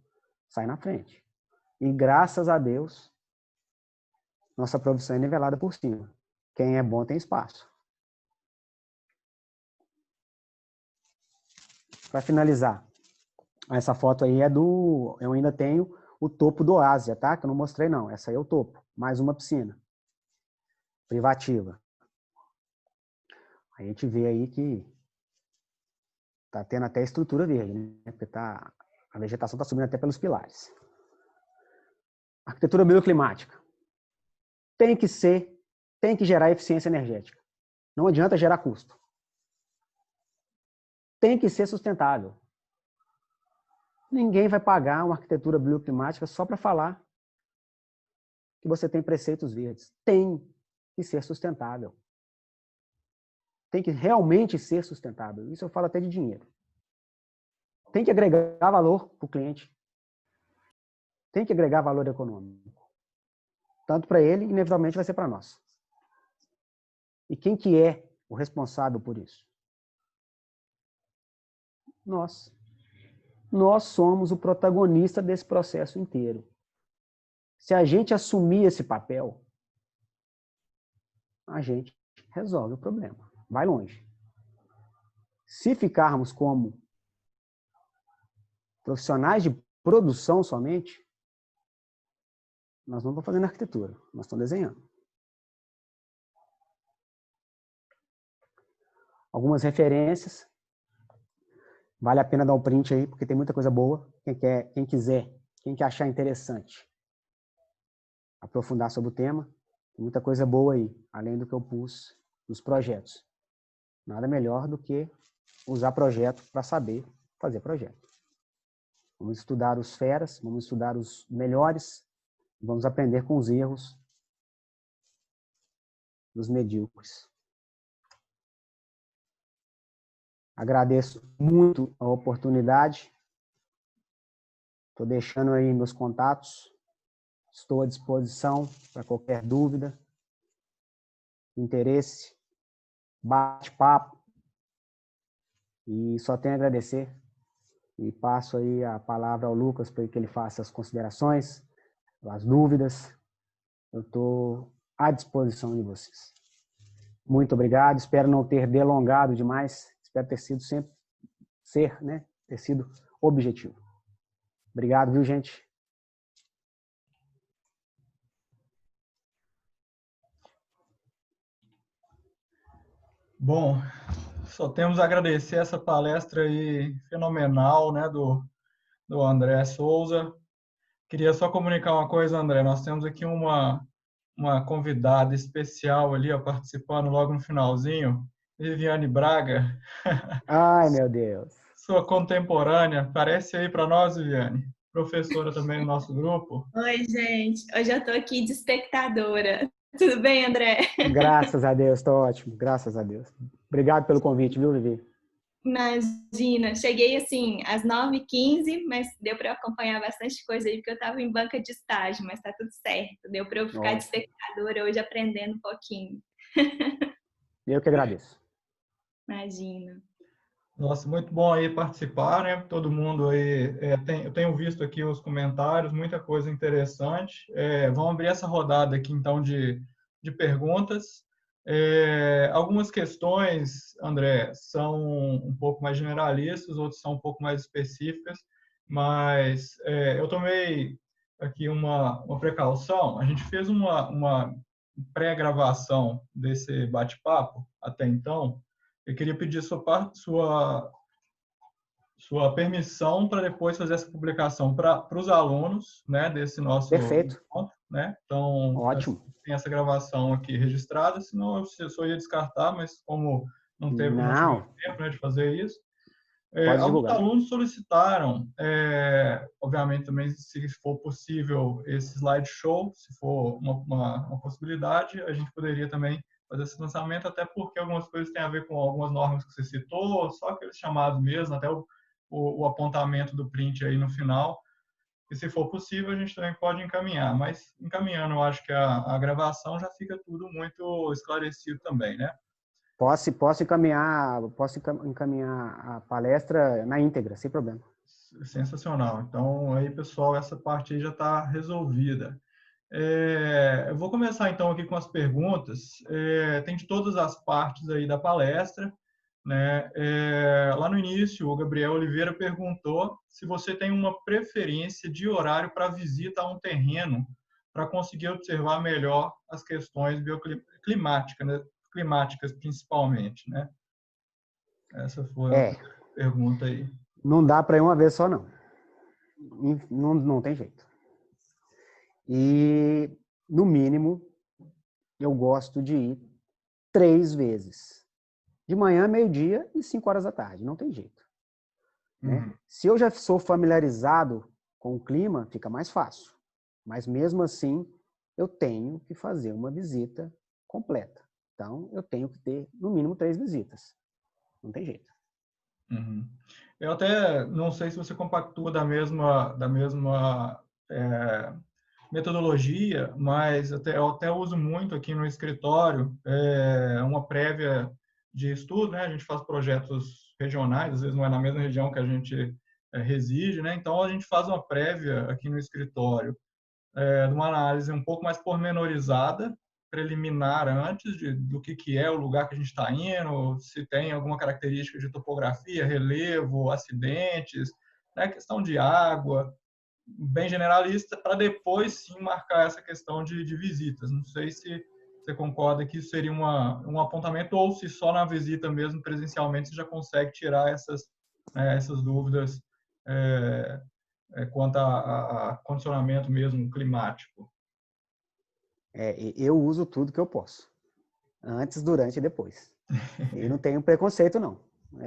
sai na frente. E graças a Deus, nossa profissão é nivelada por cima. Quem é bom tem espaço. Para finalizar, essa foto aí é do... Eu ainda tenho o topo do Ásia, tá? Que eu não mostrei, não. Essa aí é o topo. Mais uma piscina. Privativa. A gente vê aí que tá tendo até estrutura verde, né? Porque a vegetação tá subindo até pelos pilares. Arquitetura bioclimática. Tem que gerar eficiência energética. Não adianta gerar custo. Tem que ser sustentável. Ninguém vai pagar uma arquitetura bioclimática só para falar que você tem preceitos verdes. Tem que ser sustentável. Tem que realmente ser sustentável. Isso eu falo até de dinheiro. Tem que agregar valor para o cliente. Tem que agregar valor econômico. Tanto para ele, inevitavelmente vai ser para nós. E quem que é o responsável por isso? Nós. Nós somos o protagonista desse processo inteiro. Se a gente assumir esse papel, a gente resolve o problema. Vai longe. Se ficarmos como profissionais de produção somente, nós não estamos fazendo arquitetura, nós estamos desenhando. Algumas referências. Vale a pena dar um print aí, porque tem muita coisa boa. Quem quiser, quem quer achar interessante aprofundar sobre o tema, tem muita coisa boa aí, além do que eu pus nos projetos. Nada melhor do que usar projeto para saber fazer projeto. Vamos estudar os feras, vamos estudar os melhores, vamos aprender com os erros dos medíocres. Agradeço muito a oportunidade. Estou deixando aí meus contatos. Estou à disposição para qualquer dúvida, interesse, bate-papo. E só tenho a agradecer. E passo aí a palavra ao Lucas para que ele faça as considerações, as dúvidas. Eu estou à disposição de vocês. Muito obrigado. Espero não ter delongado demais. Espero ter sido ter sido objetivo. Obrigado, viu, gente? Bom, só temos a agradecer essa palestra aí fenomenal, né, do André Souza. Queria só comunicar uma coisa, André. Nós temos aqui uma convidada especial ali, ó, participando logo no finalzinho, Viviane Braga. Ai, meu Deus. Sua contemporânea. Aparece aí para nós, Viviane. Professora também no nosso grupo. Oi, gente. Hoje eu estou aqui de espectadora. Tudo bem, André? Graças a Deus, estou ótimo. Graças a Deus. Obrigado pelo convite, viu, Vivi? Imagina, cheguei assim às 9h15, mas deu para acompanhar bastante coisa aí, porque eu estava em banca de estágio, mas tá tudo certo. Deu para eu ficar de espectadora hoje aprendendo um pouquinho. Eu que agradeço. Imagina. Nossa, muito bom aí participar, né? Todo mundo aí, eu tenho visto aqui os comentários, muita coisa interessante. Vamos abrir essa rodada aqui, então, de perguntas. Algumas questões, André, são um pouco mais generalistas, outras são um pouco mais específicas, mas eu tomei aqui uma precaução. A gente fez uma pré-gravação desse bate-papo até então. Eu queria pedir sua permissão para depois fazer essa publicação para os alunos, né, desse nosso Perfeito. encontro, né? Então, Ótimo. tem essa gravação aqui registrada, senão eu só ia descartar, mas como não tivemos tempo, né, de fazer isso. Alguns alunos solicitaram, obviamente também, se for possível, esse slideshow, se for uma possibilidade, a gente poderia também fazer esse lançamento, até porque algumas coisas têm a ver com algumas normas que você citou, só aqueles chamados mesmo, até o apontamento do print aí no final. E se for possível, a gente também pode encaminhar. Mas encaminhando, eu acho que a gravação já fica tudo muito esclarecido também, né? Posso encaminhar a palestra na íntegra, sem problema. Sensacional. Então, aí, pessoal, essa parte aí já está resolvida. Eu vou começar, então, aqui com as perguntas. Tem de todas as partes aí da palestra, né? Lá no início, o Gabriel Oliveira perguntou se você tem uma preferência de horário para visita a um terreno para conseguir observar melhor as questões bioclimáticas, né? Climáticas principalmente, né? Essa foi a pergunta aí. Não dá para ir uma vez só, não. Não tem jeito. E, no mínimo, eu gosto de ir 3 vezes. De manhã, meio-dia e 5 horas da tarde. Não tem jeito. Né? Se eu já sou familiarizado com o clima, fica mais fácil. Mas, mesmo assim, eu tenho que fazer uma visita completa. Então, eu tenho que ter, no mínimo, 3 visitas. Não tem jeito. Eu até não sei se você compactua da mesma metodologia, mas eu até uso muito aqui no escritório uma prévia de estudo, né? A gente faz projetos regionais, às vezes não é na mesma região que a gente reside, né? Então a gente faz uma prévia aqui no escritório de uma análise um pouco mais pormenorizada, preliminar antes do que é o lugar que a gente está indo, se tem alguma característica de topografia, relevo, acidentes, né? Questão de água, bem generalista, para depois sim marcar essa questão de visitas. Não sei se você concorda que isso seria um apontamento ou se só na visita mesmo, presencialmente, você já consegue tirar essas dúvidas quanto a condicionamento mesmo climático. Eu uso tudo que eu posso. Antes, durante e depois. E não tenho preconceito, não.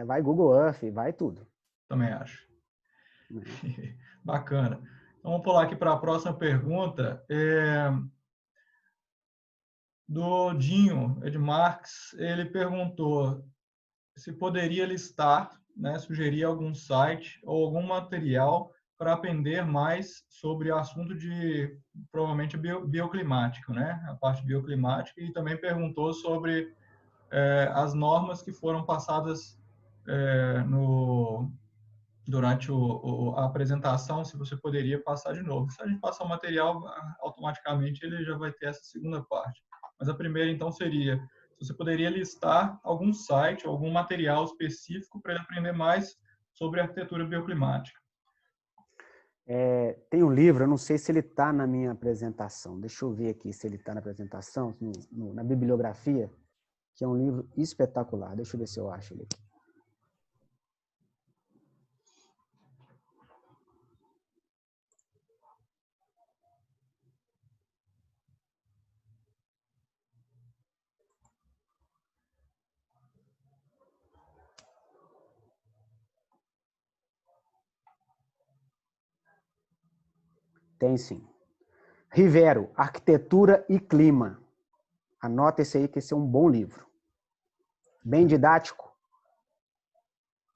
Vai Google Earth, vai tudo. Também acho. Bacana. Então, vamos pular aqui para a próxima pergunta. Do Dinho Edmarques, ele perguntou se poderia listar, né, sugerir algum site ou algum material para aprender mais sobre o assunto de, provavelmente, bioclimático, né? A parte bioclimática, e também perguntou sobre as normas que foram passadas durante a apresentação, se você poderia passar de novo. Se a gente passar o material, automaticamente ele já vai ter essa segunda parte. Mas a primeira, então, seria se você poderia listar algum site, algum material específico para ele aprender mais sobre arquitetura bioclimática. Tem um livro, eu não sei se ele está na minha apresentação. Deixa eu ver aqui se ele está na apresentação, na bibliografia, que é um livro espetacular. Deixa eu ver se eu acho ele aqui. Tem sim. Rivero, Arquitetura e Clima. Anota esse aí, que esse é um bom livro. Bem didático.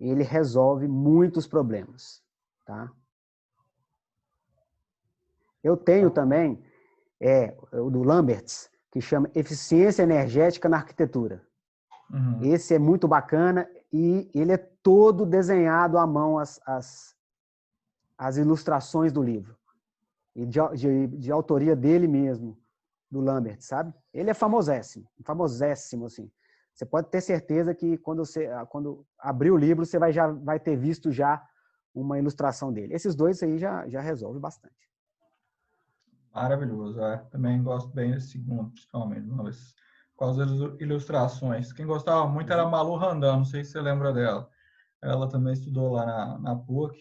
Ele resolve muitos problemas. Tá? Eu tenho também o do Lamberts, que chama Eficiência Energética na Arquitetura. Esse é muito bacana e ele é todo desenhado à mão, as ilustrações do livro. E de autoria dele mesmo, do Lambert, sabe? Ele é famosíssimo, assim. Você pode ter certeza que quando abrir o livro, você já vai ter visto já uma ilustração dele. Esses dois aí já resolve bastante. Maravilhoso, Também gosto bem desse segundo, principalmente, com as ilustrações. Quem gostava muito era a Malu Randall, não sei se você lembra dela. Ela também estudou lá na PUC.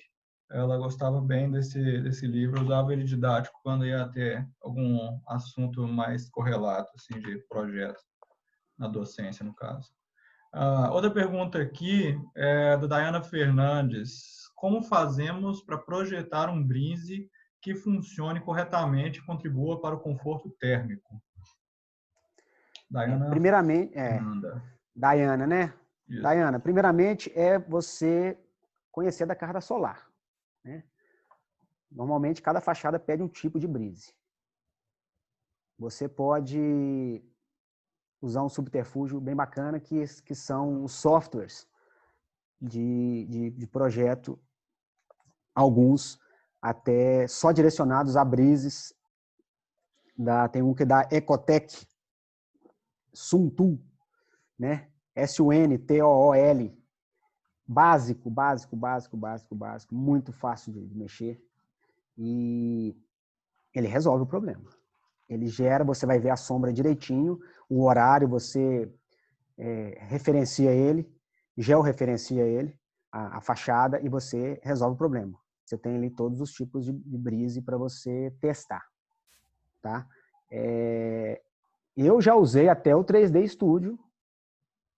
Ela gostava bem desse livro, usava ele didático quando ia ter algum assunto mais correlato, assim, de projeto, na docência, no caso. Outra pergunta aqui é da Dayana Fernandes. Como fazemos para projetar um brise que funcione corretamente e contribua para o conforto térmico? Diana. Primeiramente, Diana, né? Isso. Diana, primeiramente é você conhecer da carta solar, né? Normalmente, cada fachada pede um tipo de brise. Você pode usar um subterfúgio bem bacana, que são os softwares de projeto, alguns até só direcionados a brises. Tem um que dá Ecotec, Suntool, né? Suntool. Básico, muito fácil de mexer. E ele resolve o problema. Ele gera, você vai ver a sombra direitinho, o horário, você referencia ele, georreferencia ele, a fachada, e você resolve o problema. Você tem ali todos os tipos de brise para você testar. Tá? Eu já usei até o 3D Studio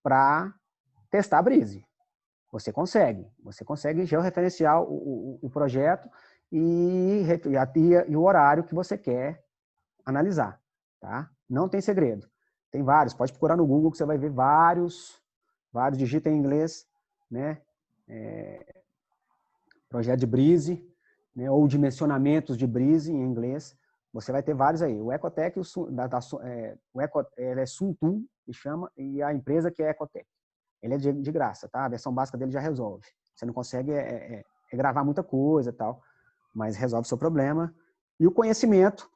para testar a brise. Você consegue georreferenciar o projeto e o horário que você quer analisar. Tá? Não tem segredo. Tem vários, pode procurar no Google que você vai ver vários, digita em inglês, né? Projeto de brise, né? Ou dimensionamentos de brise em inglês. Você vai ter vários aí. O Ecotec, ele é Suntool, que chama, e a empresa que é Ecotec. Ele é de graça, tá? A versão básica dele já resolve. Você não consegue gravar muita coisa e tal, mas resolve o seu problema. E o conhecimento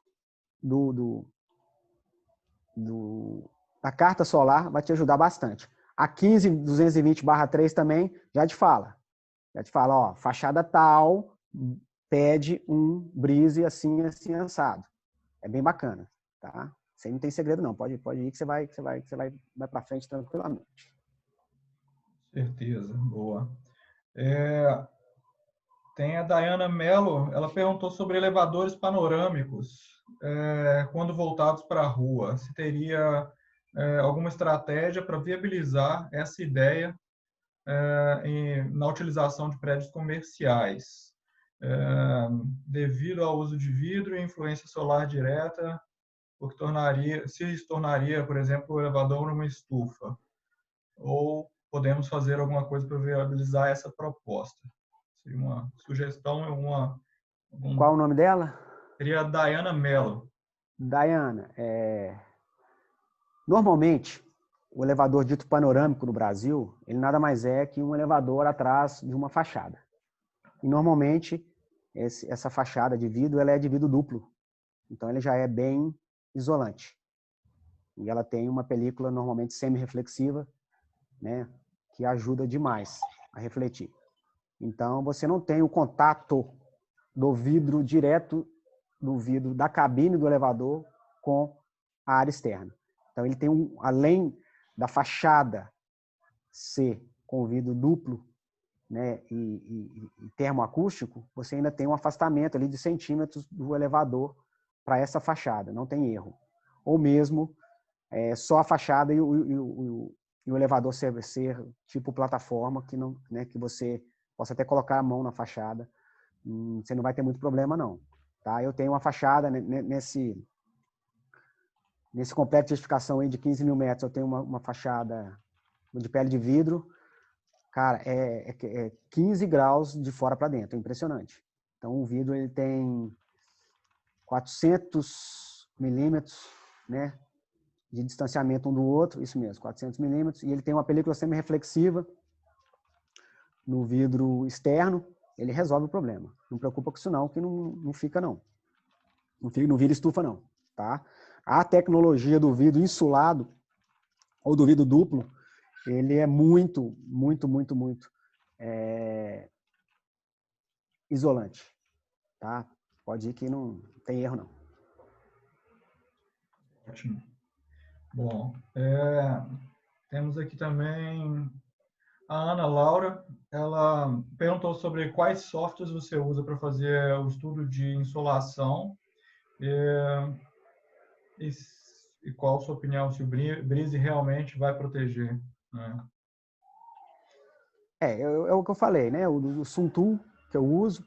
da carta solar vai te ajudar bastante. A 15220/3 também já te fala, ó, fachada tal pede um brise assim, assim, assado. É bem bacana, tá? Isso aí não tem segredo não, pode ir que você vai para frente tranquilamente. Certeza, boa. Tem a Diana Mello, ela perguntou sobre elevadores panorâmicos quando voltados para a rua. Se teria alguma estratégia para viabilizar essa ideia na utilização de prédios comerciais, devido ao uso de vidro e influência solar direta, o que se tornaria, por exemplo, o elevador uma estufa. Ou podemos fazer alguma coisa para viabilizar essa proposta? Seria uma sugestão. Qual o nome dela? Seria a Diana Mello. Diana, normalmente, o elevador dito panorâmico no Brasil, ele nada mais é que um elevador atrás de uma fachada. E normalmente, essa fachada de vidro, ela é de vidro duplo. Então, ele já é bem isolante. E ela tem uma película normalmente semi-reflexiva, né, que ajuda demais a refletir. Então, você não tem o contato do vidro direto do vidro da cabine do elevador com a área externa. Então, ele tem além da fachada ser com vidro duplo, né, e termoacústico, você ainda tem um afastamento ali de centímetros do elevador para essa fachada, não tem erro. Ou mesmo só a fachada e o elevador ser tipo plataforma, que, não, né, que você possa até colocar a mão na fachada, você não vai ter muito problema não. Tá? Eu tenho uma fachada nesse complexo de edificação aí de 15 mil metros, eu tenho uma fachada de pele de vidro, cara, 15 graus de fora para dentro, é impressionante. Então o vidro ele tem 400 milímetros, né, de distanciamento um do outro, isso mesmo, 400 milímetros, e ele tem uma película semi-reflexiva no vidro externo, ele resolve o problema. Não preocupa com isso não, que não fica não. Não vira estufa não, tá? A tecnologia do vidro insulado ou do vidro duplo, ele é muito isolante, tá? Pode ir que não tem erro não. Ótimo. Bom, temos aqui também a Ana Laura. Ela perguntou sobre quais softwares você usa para fazer o estudo de insolação e qual a sua opinião, se o brise realmente vai proteger, né? É o que eu falei, né? O Suntool que eu uso,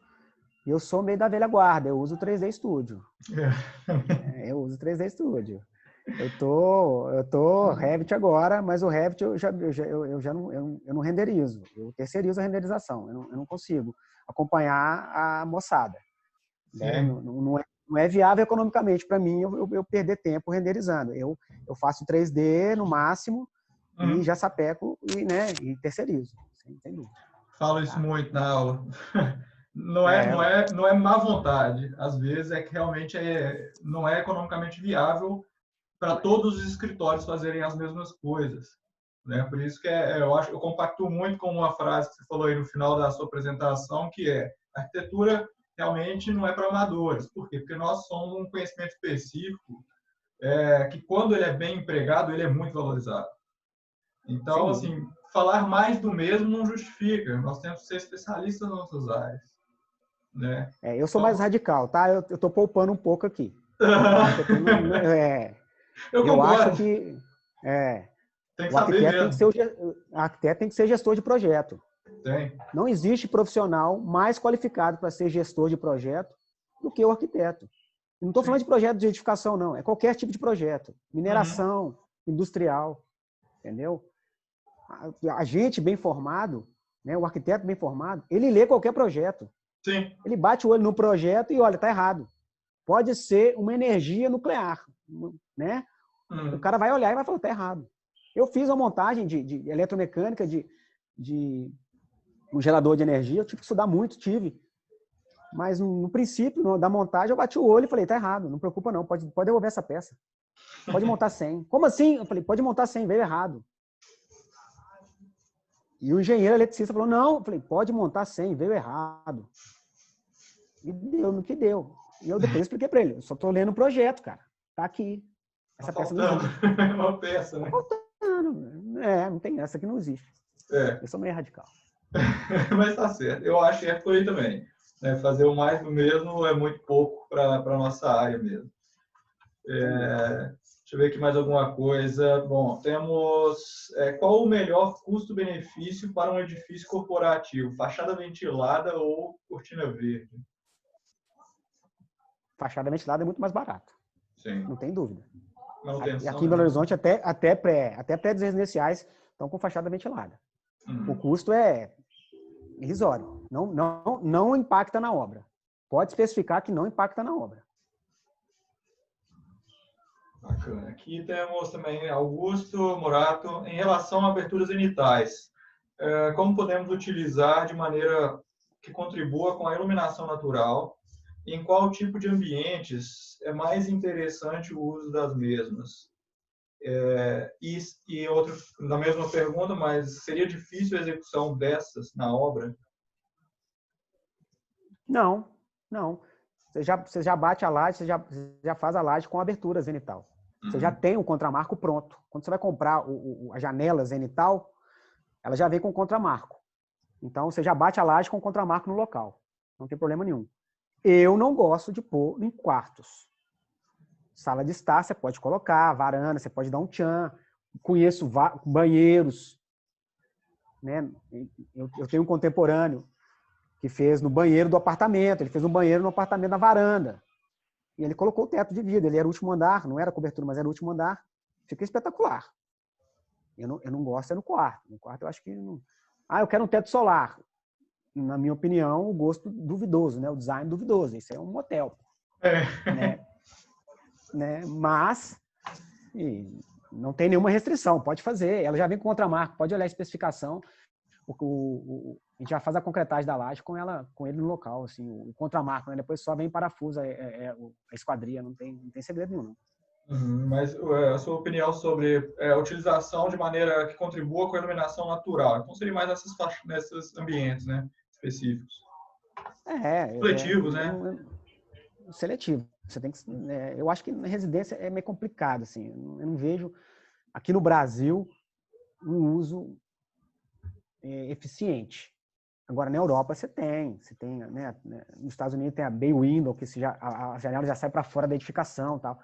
eu sou meio da velha guarda, eu uso o 3D Studio. Eu uso o 3D Studio. Eu tô Revit agora, mas o Revit eu não renderizo. Eu terceirizo a renderização. Eu não consigo acompanhar a moçada. Né? Não é viável economicamente para mim eu perder tempo renderizando. Eu faço 3D no máximo e já sapeco e terceirizo. Sem dúvida. Falo isso muito na aula. Não é má vontade. Às vezes é que realmente não é economicamente viável para todos os escritórios fazerem as mesmas coisas. Né? Por isso que eu compactuo muito com uma frase que você falou aí no final da sua apresentação, que é: a arquitetura realmente não é para amadores. Por quê? Porque nós somos um conhecimento específico que, quando ele é bem empregado, ele é muito valorizado. Então, assim, falar mais do mesmo não justifica. Nós temos que ser especialistas nas nossas áreas. Né? Eu sou mais radical, tá? Eu estou poupando um pouco aqui. Eu acho que tem que o arquiteto tem que ser gestor de projeto. Tem. Não existe profissional mais qualificado para ser gestor de projeto do que o arquiteto. Não estou falando de projeto de edificação, não. É qualquer tipo de projeto. Mineração, industrial, entendeu? A gente bem formado, né, o arquiteto bem formado, ele lê qualquer projeto. Sim. Ele bate o olho no projeto e olha, está errado. Pode ser uma energia nuclear, né? O cara vai olhar e vai falar, está errado. Eu fiz uma montagem de eletromecânica de um gerador de energia, eu tive que estudar muito, mas no princípio da montagem eu bati o olho e falei, está errado, não preocupa não, pode devolver essa peça. Pode montar 100. Como assim? Eu falei, pode montar 100, veio errado. E o engenheiro eletricista falou, não, eu falei, pode montar 100, veio errado. E deu no que deu. E eu depois expliquei para ele, eu só estou lendo o projeto, cara. Tá aqui. Essa peça não existe. Uma peça, né? Tá faltando. Não tem essa que não existe. Eu sou meio radical. Mas tá certo. Eu acho que é por aí também. Né? Fazer o mais do mesmo é muito pouco para a nossa área mesmo. Deixa eu ver aqui mais alguma coisa. Bom, temos... qual o melhor custo-benefício para um edifício corporativo? Fachada ventilada ou cortina verde? Fachada ventilada é muito mais barato. Sim. Não tem dúvida. Manutenção, aqui em Belo Horizonte, até prédios residenciais estão com fachada ventilada. O custo é irrisório. Não impacta na obra. Pode especificar que não impacta na obra. Bacana. Aqui temos também Augusto Morato. Em relação a aberturas zenitais, como podemos utilizar de maneira que contribua com a iluminação natural? Em qual tipo de ambientes é mais interessante o uso das mesmas? E outro, na mesma pergunta, mas seria difícil a execução dessas na obra? Não. Você já bate a laje, você já faz a laje com abertura zenital. Você já tem o contramarco pronto. Quando você vai comprar a janela zenital, ela já vem com o contramarco. Então, você já bate a laje com o contramarco no local. Não tem problema nenhum. Eu não gosto de pôr em quartos. Sala de estar, você pode colocar, varanda, você pode dar um tchan. Conheço banheiros. Né? Eu tenho um contemporâneo que fez no banheiro do apartamento. Ele fez um banheiro no apartamento da varanda. E ele colocou o teto de vidro. Ele era o último andar, não era cobertura, mas era o último andar. Fica espetacular. Eu não gosto no quarto. No quarto eu acho que não... eu quero um teto solar. Na minha opinião, o gosto duvidoso, né? O design duvidoso. Isso é um motel. Né? Mas não tem nenhuma restrição. Pode fazer. Ela já vem com contramarco. Pode olhar a especificação. A gente já faz a concretagem da laje com ele no local. Assim, o contramarco. Né? Depois só vem parafuso a esquadria. Não tem segredo nenhum. Não. Mas a sua opinião sobre a utilização de maneira que contribua com a iluminação natural. Então, seria mais nesses ambientes, né? Específicos. Seletivos, né? Seletivo. Você tem que, eu acho que na residência é meio complicado. Assim. Eu não vejo, aqui no Brasil, um uso eficiente. Agora, na Europa, você tem, né? Nos Estados Unidos tem a bay window, que a janela já sai para fora da edificação e tal.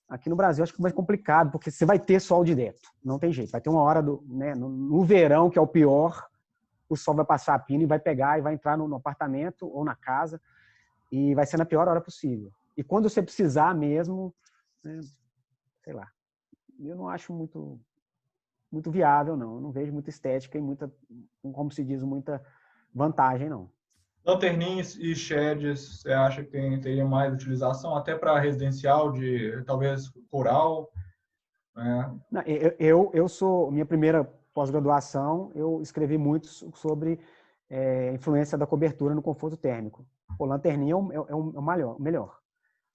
Aqui no Brasil, acho que é mais complicado, porque você vai ter sol direto. Não tem jeito. Vai ter uma hora no verão, que é o pior, o sol vai passar a pino e vai pegar e vai entrar no apartamento ou na casa e vai ser na pior hora possível. E quando você precisar mesmo, né, sei lá. Eu não acho muito viável, não. Eu não vejo muita estética e muita, como se diz, muita vantagem, não. Lanterninhas e sheds, você acha que teria mais utilização, até para residencial, de talvez rural? Né? Não, minha primeira pós-graduação, eu escrevi muito sobre influência da cobertura no conforto térmico. O lanterninha é o melhor.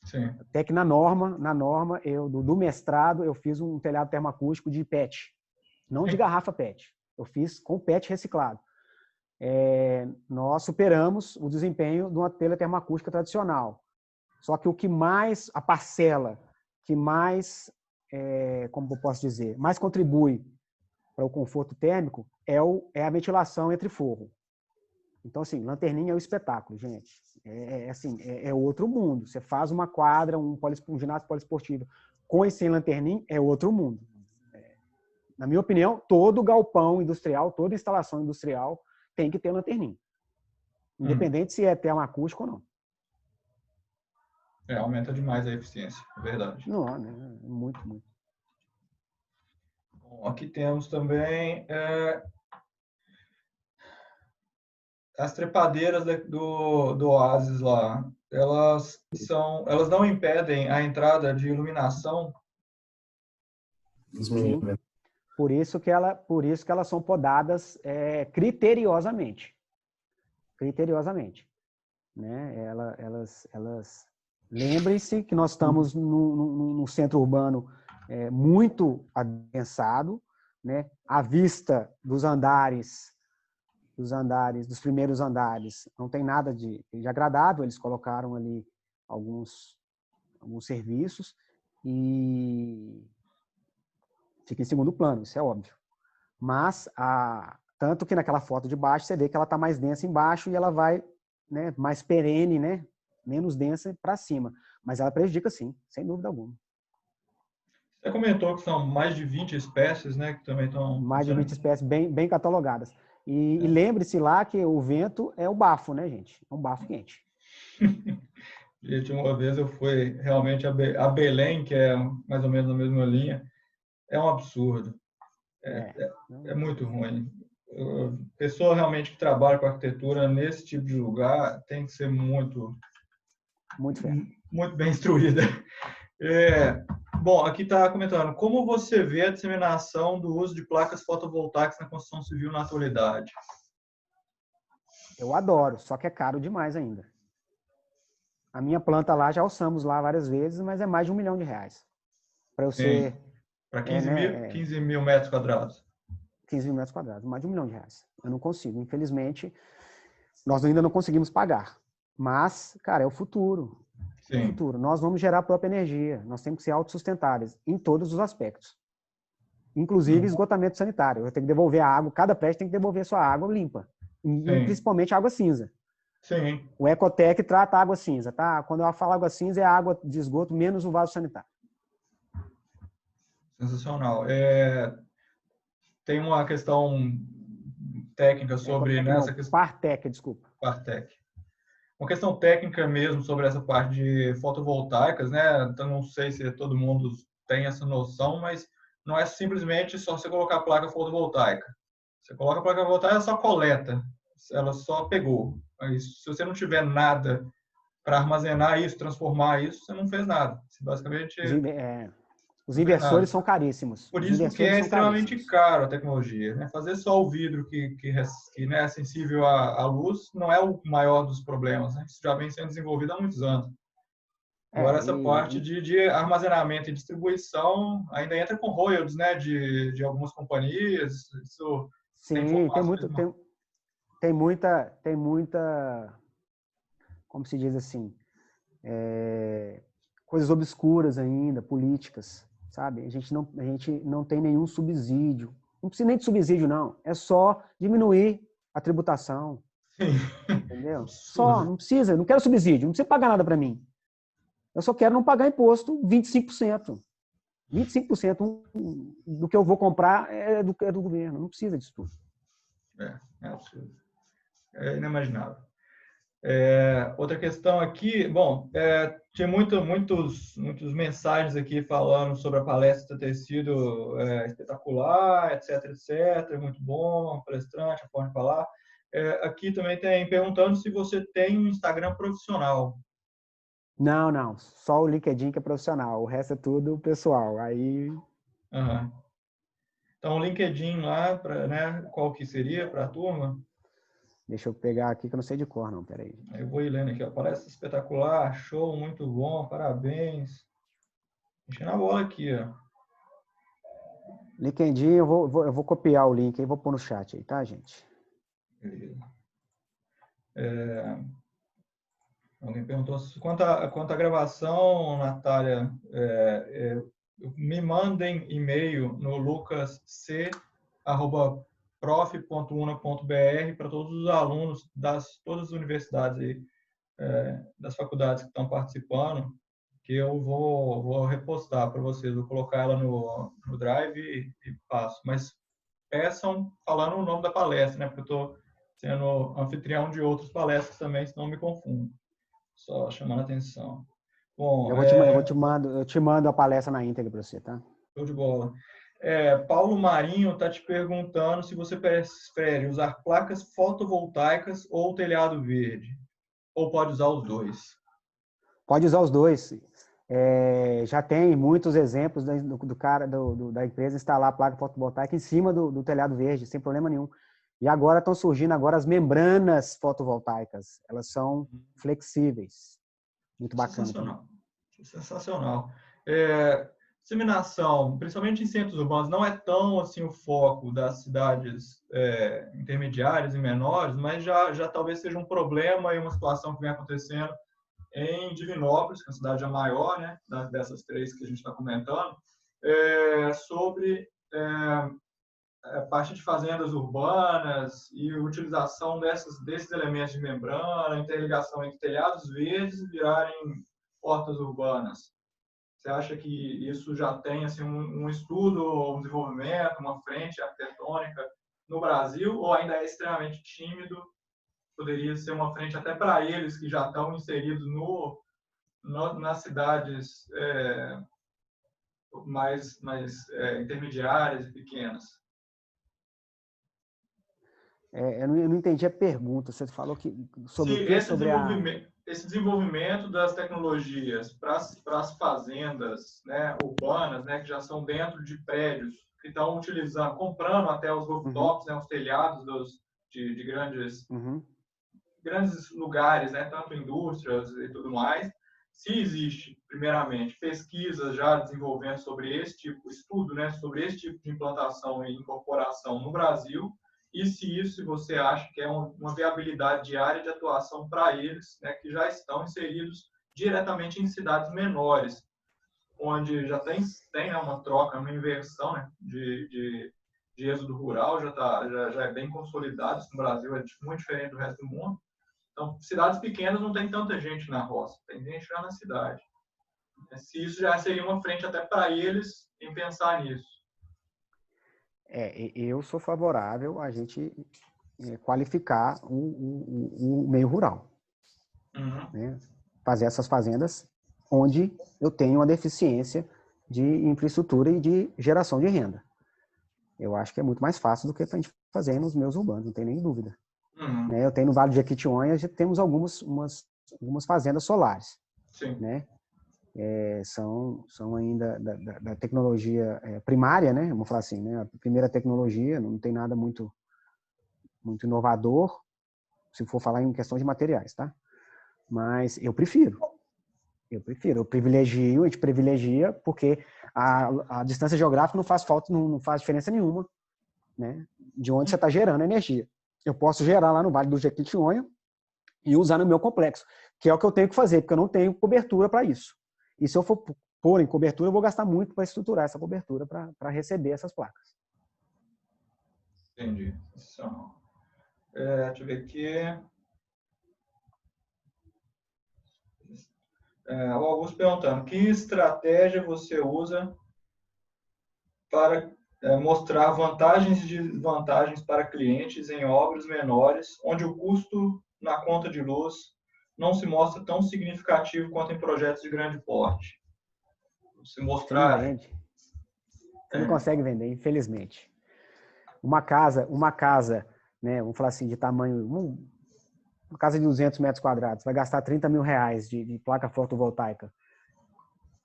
Sim. Até que na norma do mestrado, eu fiz um telhado termoacústico de PET, não de garrafa PET. Eu fiz com PET reciclado. Nós superamos o desempenho de uma telha termoacústica tradicional. Só que a parcela que mais, como eu posso dizer, mais contribui para o conforto térmico é a ventilação entre forro. Então, assim, lanterninha é o espetáculo, gente. É outro mundo. Você faz uma quadra, um ginásio poliesportivo com e sem lanterninha, é outro mundo. Na minha opinião, todo galpão industrial, toda instalação industrial tem que ter lanterninha. Independente se é termoacústico ou não. Aumenta demais a eficiência, é verdade. Não, né? Muito. Bom, aqui temos também as trepadeiras do Oasis lá. Elas não impedem a entrada de iluminação? Sim. Por isso que elas são podadas criteriosamente. Né? Elas lembrem-se que nós estamos num centro urbano muito adensado, né? À vista dos primeiros andares, não tem nada de agradável. Eles colocaram ali alguns serviços e fica em segundo plano, isso é óbvio. Mas, tanto que naquela foto de baixo, você vê que ela está mais densa embaixo e ela vai, né, mais perene, né, menos densa para cima. Mas ela prejudica, sim, sem dúvida alguma. Você comentou que são mais de 20 espécies, né, que também estão... Mais de 20 espécies bem catalogadas. E lembre-se lá que o vento é o bafo, né, gente? É um bafo quente. Gente, uma vez eu fui realmente a Belém, que é mais ou menos na mesma linha. É um absurdo. É muito ruim. Pessoa realmente que trabalha com arquitetura nesse tipo de lugar tem que ser muito bem instruída. Bom, aqui está comentando, como você vê a disseminação do uso de placas fotovoltaicas na construção civil na atualidade? Eu adoro, só que é caro demais ainda. A minha planta lá, já alçamos lá várias vezes, mas é mais de R$1 milhão. Para eu ser... Para 15 mil metros quadrados. 15 mil metros quadrados, mais de R$1 milhão. Eu não consigo, infelizmente, nós ainda não conseguimos pagar. Mas, cara, é o futuro. Sim. É o futuro. Nós vamos gerar a própria energia. Nós temos que ser autossustentáveis em todos os aspectos. Inclusive esgotamento sanitário. Eu tenho que devolver a água, cada prédio tem que devolver sua água limpa. E principalmente água cinza. Sim. O Ecotec trata a água cinza, tá? Quando eu falo água cinza, é água de esgoto menos o vaso sanitário. Sensacional. Tem uma questão técnica sobre... Partec, desculpa. Partec. Uma questão técnica mesmo sobre essa parte de fotovoltaicas, né? Então, não sei se todo mundo tem essa noção, mas não é simplesmente só você colocar a placa fotovoltaica. Você coloca a placa fotovoltaica, ela só coleta, ela só pegou. Mas, se você não tiver nada para armazenar isso, transformar isso, você não fez nada. Você basicamente... Os inversores são caríssimos. Por isso que é extremamente caro a tecnologia. Né? Fazer só o vidro que né, é sensível à luz não é o maior dos problemas. Né? Isso já vem sendo desenvolvido há muitos anos. Agora, essa parte de armazenamento e distribuição ainda entra com royalties, né, de algumas companhias. Isso tem muita, como se diz assim, coisas obscuras ainda, políticas, sabe? A gente não tem nenhum subsídio. Não precisa nem de subsídio, não. É só diminuir a tributação. Sim. Entendeu? Só, não precisa, não quero subsídio, não precisa pagar nada para mim. Eu só quero não pagar imposto 25%. 25% do que eu vou comprar é do governo. Não precisa disso tudo. É absurdo. É inimaginável. Outra questão aqui, bom, tinha muitas mensagens aqui falando sobre a palestra ter sido espetacular, etc, etc, muito bom, palestrante, a forma de falar. Aqui também tem perguntando se você tem um Instagram profissional. Não, não. Só o LinkedIn que é profissional. O resto é tudo pessoal. Aí. Uhum. Então, o LinkedIn lá, né, qual que seria para a turma? Deixa eu pegar aqui que eu não sei de cor, não. Peraí. Eu vou ir lendo aqui, ó. Palestra espetacular, show, muito bom, parabéns. Enchendo a bola aqui, ó. LinkedIn, eu vou copiar o link e vou pôr no chat aí, tá, gente? Beleza. Alguém perguntou quanto à gravação, Natália, me mandem e-mail no lucasc@prof.una.br para todos os alunos das todas as universidades aí, das faculdades que estão participando, que eu vou repostar para vocês, vou colocar ela no Drive e passo. Mas peçam falando o nome da palestra, né? Porque eu estou sendo anfitrião de outras palestras também, senão me confundo. Só chamando a atenção. Bom, Eu te mando a palestra na íntegra para você, tá? show de bola. Paulo Marinho está te perguntando se você prefere usar placas fotovoltaicas ou telhado verde. Ou pode usar os dois? Pode usar os dois. Já tem muitos exemplos da empresa instalar a placa fotovoltaica em cima do telhado verde, sem problema nenhum. E agora estão surgindo as membranas fotovoltaicas. Elas são flexíveis. Muito bacana. Sensacional. Sensacional. Disseminação, principalmente em centros urbanos, não é tão assim o foco das cidades intermediárias e menores, mas já talvez seja um problema e uma situação que vem acontecendo em Divinópolis, que é a cidade maior, né, dessas três que a gente está comentando, sobre a parte de fazendas urbanas e utilização desses elementos de membrana, interligação entre telhados verdes e virarem portas urbanas. Você acha que isso já tem assim, um estudo, um desenvolvimento, uma frente arquitetônica no Brasil, ou ainda é extremamente tímido? Poderia ser uma frente até para eles que já estão inseridos nas cidades mais intermediárias e pequenas. Eu não entendi a pergunta. Você falou sobre o quê? Esse desenvolvimento das tecnologias para as fazendas, né, urbanas, né, que já são dentro de prédios, que estão utilizando, comprando até os rooftops, né, os telhados de grandes lugares, né, tanto indústrias e tudo mais. Se existe, primeiramente, pesquisas já desenvolvendo sobre esse tipo, estudo, né, sobre esse tipo de implantação e incorporação no Brasil, e se você acha que é uma viabilidade de área de atuação para eles, né, que já estão inseridos diretamente em cidades menores, onde já tem né, uma troca, uma inversão, né, de êxodo rural, já é bem consolidado. Isso no Brasil é muito diferente do resto do mundo. Então, cidades pequenas não tem tanta gente na roça, tem gente já na cidade. Se isso já seria uma frente até para eles em pensar nisso. Eu sou favorável a gente qualificar o meio rural. Né? Fazer essas fazendas onde eu tenho uma deficiência de infraestrutura e de geração de renda. Eu acho que é muito mais fácil do que a gente fazer nos meios urbanos, não tem nem dúvida. Né? Eu tenho no Vale de Jequitinhonha, já temos algumas fazendas solares. Sim. Né? São ainda da tecnologia primária, né? Vamos falar assim, né? A primeira tecnologia, não tem nada muito inovador, se for falar em questão de materiais, tá? Mas eu privilegio, a gente privilegia, porque a distância geográfica não faz falta, não faz diferença nenhuma, né? De onde você está gerando energia. Eu posso gerar lá no Vale do Jequitinhonha e usar no meu complexo, que é o que eu tenho que fazer, porque eu não tenho cobertura para isso. E se eu for pôr em cobertura, eu vou gastar muito para estruturar essa cobertura para receber essas placas. Entendi. Deixa eu ver aqui. O Augusto perguntando, que estratégia você usa para mostrar vantagens e desvantagens para clientes em obras menores, onde o custo na conta de luz não se mostra tão significativo quanto em projetos de grande porte. Se mostrar... Você não vende. Você não consegue vender, infelizmente. Uma casa, né, vamos falar assim, de tamanho, uma casa de 200 metros quadrados, vai gastar 30 mil reais de placa fotovoltaica.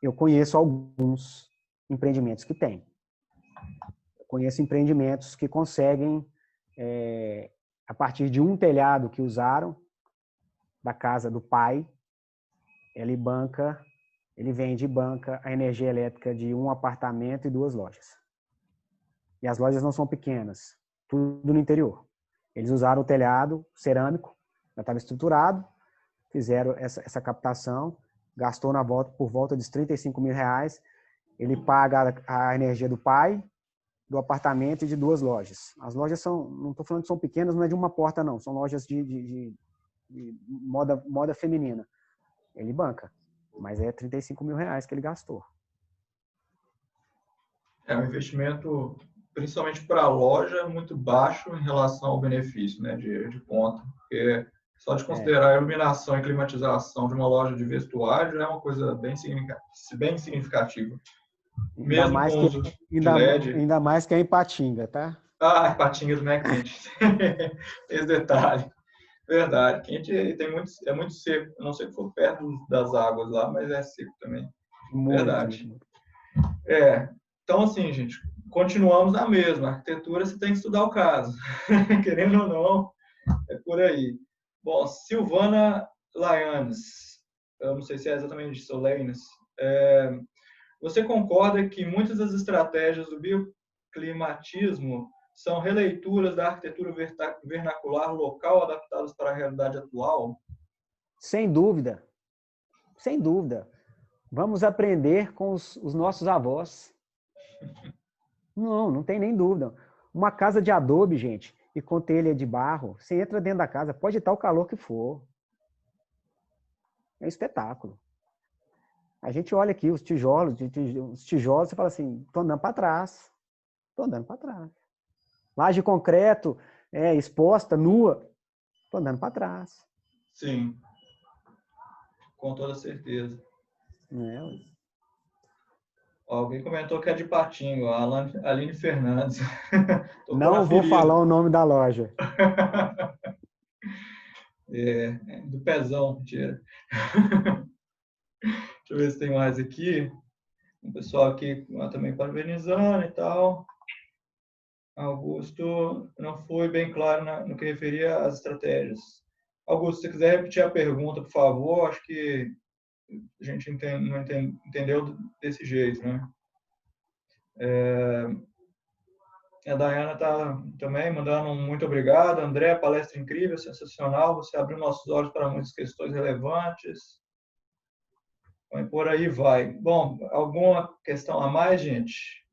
Eu conheço alguns empreendimentos que têm. Eu conheço empreendimentos que conseguem, a partir de um telhado que usaram, da casa do pai, ele vende e banca a energia elétrica de um apartamento e 2 lojas. E as lojas não são pequenas, tudo no interior. Eles usaram o telhado cerâmico, já estava estruturado, fizeram essa captação, gastou por volta de 35 mil reais, ele paga a energia do pai, do apartamento e de 2 lojas. As lojas são, não estou falando que são pequenas, não é de uma porta não, são lojas de moda feminina. Ele banca, mas é 35 mil reais que ele gastou. É um investimento, principalmente para a loja, muito baixo em relação ao benefício, né, de ponta. Porque só de considerar a iluminação e climatização de uma loja de vestuário já é uma coisa bem significativa. Mesmo com o uso de LED. Ainda mais que é em Patinga, tá? Ah, Patinga não é quente. Esse detalhe. Verdade. Quente é muito seco. A não sei se for perto das águas lá, mas é seco também. Verdade. Muito. Então, assim, gente, continuamos na mesma. A arquitetura você tem que estudar o caso. Querendo ou não, é por aí. Bom, Silvana Laianes, eu não sei se é exatamente isso, Laianes. Você concorda que muitas das estratégias do bioclimatismo são releituras da arquitetura vernacular local adaptadas para a realidade atual? Sem dúvida. Sem dúvida. Vamos aprender com os nossos avós. Não tem nem dúvida. Uma casa de adobe, gente, e com telha de barro, você entra dentro da casa, pode estar o calor que for. É um espetáculo. A gente olha aqui os tijolos, você fala assim, estou andando para trás. Estou andando para trás. Laje de concreto, exposta, nua, estou andando para trás. Sim, com toda certeza. Alguém comentou que é de Patinga, a Aline Fernandes. Não vou falar o nome da loja. Do pezão, mentira. Deixa eu ver se tem mais aqui. O pessoal aqui também parabenizando e tal. Augusto não foi bem claro no que referia às estratégias. Augusto, se você quiser repetir a pergunta, por favor, acho que a gente não entendeu desse jeito, né? A Dayana está também mandando um muito obrigado. André, palestra incrível, sensacional. Você abriu nossos olhos para muitas questões relevantes. E por aí vai. Bom, alguma questão a mais, gente?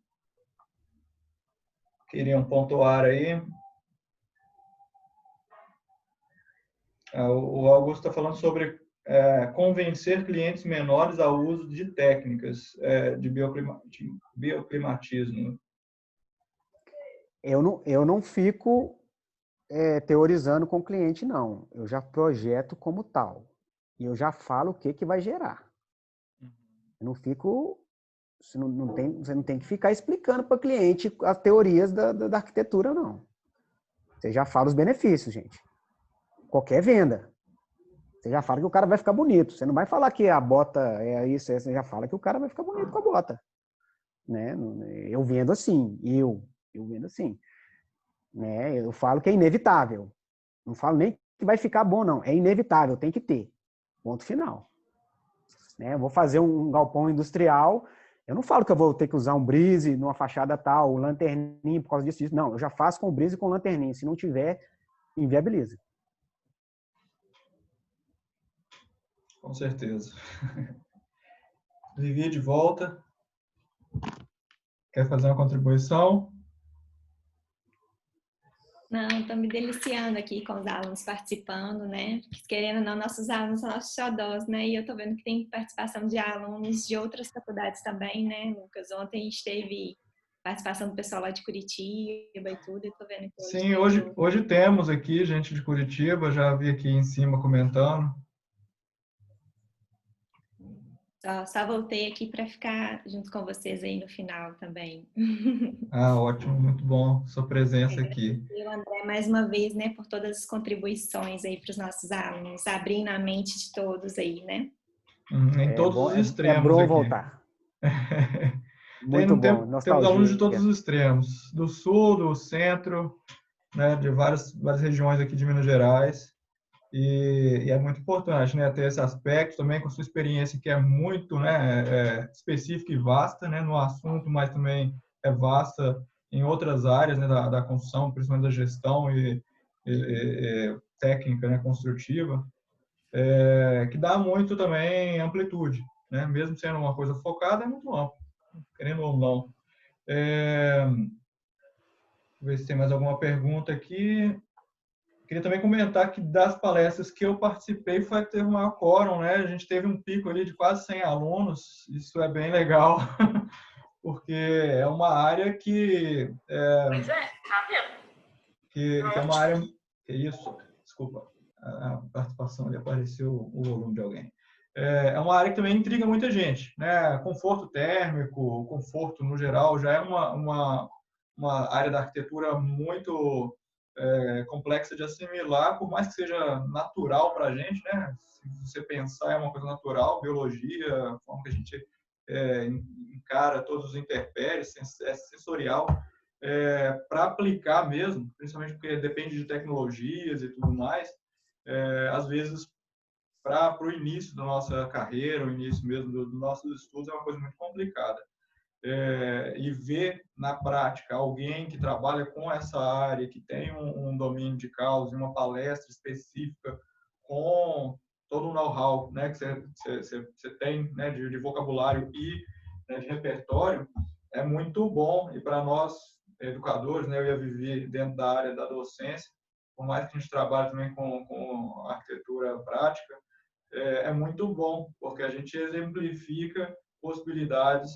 Queriam pontuar aí? O Augusto está falando sobre convencer clientes menores ao uso de técnicas de bioclimatismo. Eu não fico teorizando com o cliente, não. Eu já projeto como tal. E eu já falo o que vai gerar. Eu não fico... Você não tem que ficar explicando para o cliente as teorias da arquitetura, não. Você já fala os benefícios, gente. Qualquer venda. Você já fala que o cara vai ficar bonito. Você não vai falar que a bota é isso, você já fala que o cara vai ficar bonito com a bota. Né? Eu vendo assim. Eu vendo assim. Né? Eu falo que é inevitável. Não falo nem que vai ficar bom, não. É inevitável, tem que ter. Ponto final. Né? Eu vou fazer um galpão industrial... Eu não falo que eu vou ter que usar um brise numa fachada tal, um lanterninho por causa disso. Não, eu já faço com brise e com lanterninho. Se não tiver, inviabiliza. Com certeza. Vivi de volta. Quer fazer uma contribuição? Não, estou me deliciando aqui com os alunos participando, né? Querendo ou não, nossos alunos são nossos xodós, né? E eu estou vendo que tem participação de alunos de outras faculdades também, né, Lucas? Ontem esteve participação do pessoal lá de Curitiba e tudo, e tô vendo que Sim, hoje temos aqui gente de Curitiba, já vi aqui em cima comentando. Só voltei aqui para ficar junto com vocês aí no final também. Ah, ótimo, muito bom sua presença aqui. E o André, mais uma vez, né, por todas as contribuições aí para os nossos alunos, abrindo a mente de todos aí, né? Em todos os extremos é bom aqui. voltar. Muito bom, temos alunos de nostalgia. todos os extremos, do sul, do centro, né, de várias regiões aqui de Minas Gerais. E é muito importante, né, ter esse aspecto também com sua experiência que é muito, né, específica e vasta, né, no assunto, mas também é vasta em outras áreas, né, da construção, principalmente da gestão e técnica, né, construtiva, que dá muito também amplitude, né, mesmo sendo uma coisa focada, é muito amplo, querendo ou não. Vou ver se tem mais alguma pergunta aqui. Queria também comentar que das palestras que eu participei foi a que teve o maior quórum, né? A gente teve um pico ali de quase 100 alunos, isso é bem legal, porque é uma área que... Pois é, tá vendo? Que é uma área... Que isso? Desculpa, a participação ali apareceu o volume de alguém. É uma área que também intriga muita gente, né? Conforto térmico, conforto no geral, já é uma área da arquitetura muito... complexa de assimilar, por mais que seja natural para a gente, né? Se você pensar, é uma coisa natural, biologia, a forma que a gente encara todos os intempéries, é sensorial, para aplicar mesmo, principalmente porque depende de tecnologias e tudo mais, às vezes, para o início da nossa carreira, o início mesmo dos nossos estudos, é uma coisa muito complicada. E ver na prática alguém que trabalha com essa área, que tem um domínio de causa, uma palestra específica com todo o know-how, né, que você tem, né, de vocabulário e, né, de repertório, é muito bom. E para nós, educadores, né, eu ia viver dentro da área da docência, por mais que a gente trabalhe também com arquitetura prática, é muito bom, porque a gente exemplifica possibilidades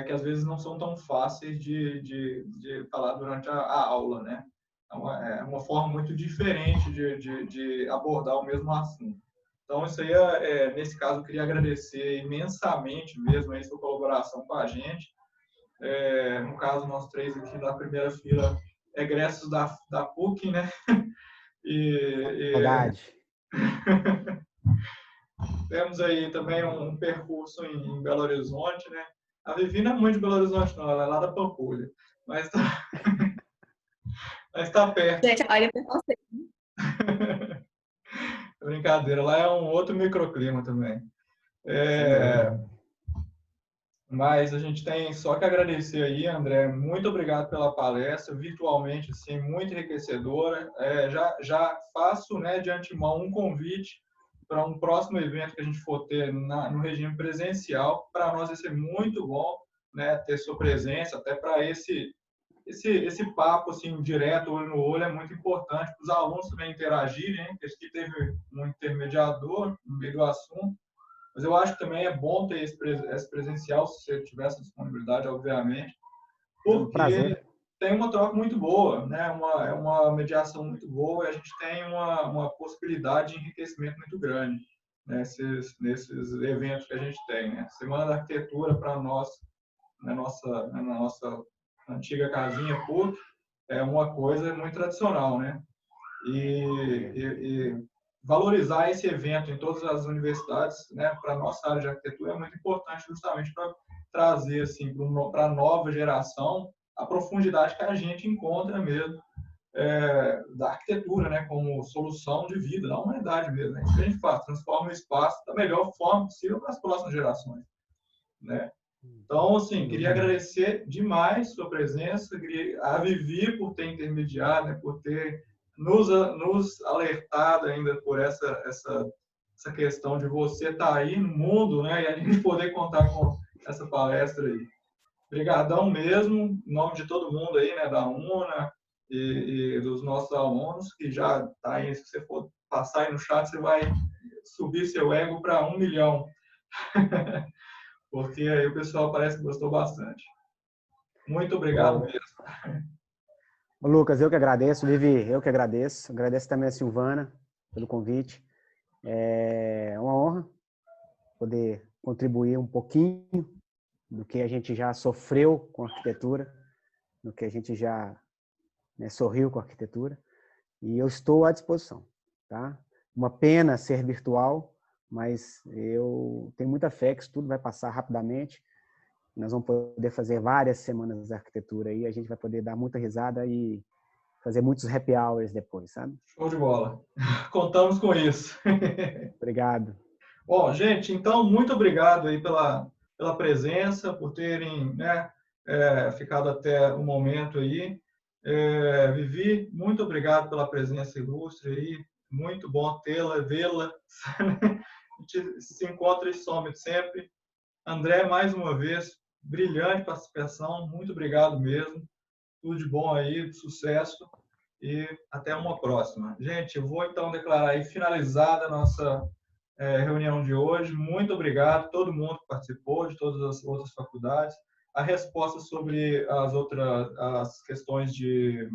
que às vezes não são tão fáceis de falar durante a aula, né? É uma forma muito diferente de abordar o mesmo assunto. Então, isso aí, nesse caso, eu queria agradecer imensamente mesmo a sua colaboração com a gente. No caso, nós três aqui da primeira fila, egressos da PUC, né? Verdade. Temos aí também um percurso em Belo Horizonte, né? A Vivi não é muito de Belo Horizonte, não, ela é lá da Pampulha, mas tá perto. Gente, olha o preconceito. Brincadeira, lá é um outro microclima também. Mas a gente tem só que agradecer aí, André, muito obrigado pela palestra, virtualmente, assim, muito enriquecedora. Já faço, né, de antemão um convite para um próximo evento que a gente for ter no regime presencial. Para nós vai ser muito bom, né, ter sua presença, até para esse papo assim, direto, olho no olho, é muito importante para os alunos também interagirem, né? Porque aqui teve um intermediador no meio do assunto, mas eu acho que também é bom ter esse presencial, se você tiver essa disponibilidade, obviamente, porque tem uma troca muito boa, né? É uma mediação muito boa e a gente tem uma possibilidade de enriquecimento muito grande nesses eventos que a gente tem, né? Semana da Arquitetura, para nós, na nossa antiga casinha PUC, é uma coisa muito tradicional, né? E valorizar esse evento em todas as universidades, né, para a nossa área de arquitetura é muito importante, justamente para trazer assim, para a nova geração a profundidade que a gente encontra mesmo da arquitetura, né, como solução de vida da humanidade mesmo. Né? Isso que a gente faz, transforma o espaço da melhor forma possível para as próximas gerações. Né? Então, assim, queria agradecer demais sua presença, a Vivi por ter intermediado, né, por ter nos alertado ainda por essa questão de você estar aí no mundo, né, e a gente poder contar com essa palestra aí. Obrigadão mesmo, em nome de todo mundo aí, né, da UNA e dos nossos alunos, que já está aí, se você for passar aí no chat, você vai subir seu ego para 1 milhão. Porque aí o pessoal parece que gostou bastante. Muito obrigado mesmo. Lucas, eu que agradeço. Vivi, eu que agradeço. Agradeço também a Silvana pelo convite. É uma honra poder contribuir um pouquinho do que a gente já sofreu com a arquitetura, do que a gente já sorriu com a arquitetura. E eu estou à disposição, tá? Uma pena ser virtual, mas eu tenho muita fé que isso tudo vai passar rapidamente. Nós vamos poder fazer várias semanas de arquitetura aí, a gente vai poder dar muita risada e fazer muitos happy hours depois, sabe? Show de bola. Contamos com isso. Obrigado. Bom, gente, então, muito obrigado aí pela presença, por terem, né, ficado até o momento aí. Vivi, muito obrigado pela presença ilustre aí. Muito bom tê-la, vê-la. A gente se encontra e some sempre. André, mais uma vez, brilhante participação. Muito obrigado mesmo. Tudo de bom aí, sucesso. E até uma próxima. Gente, eu vou então declarar aí finalizada a nossa reunião de hoje. Muito obrigado a todo mundo que participou, de todas as outras faculdades. A resposta sobre as questões de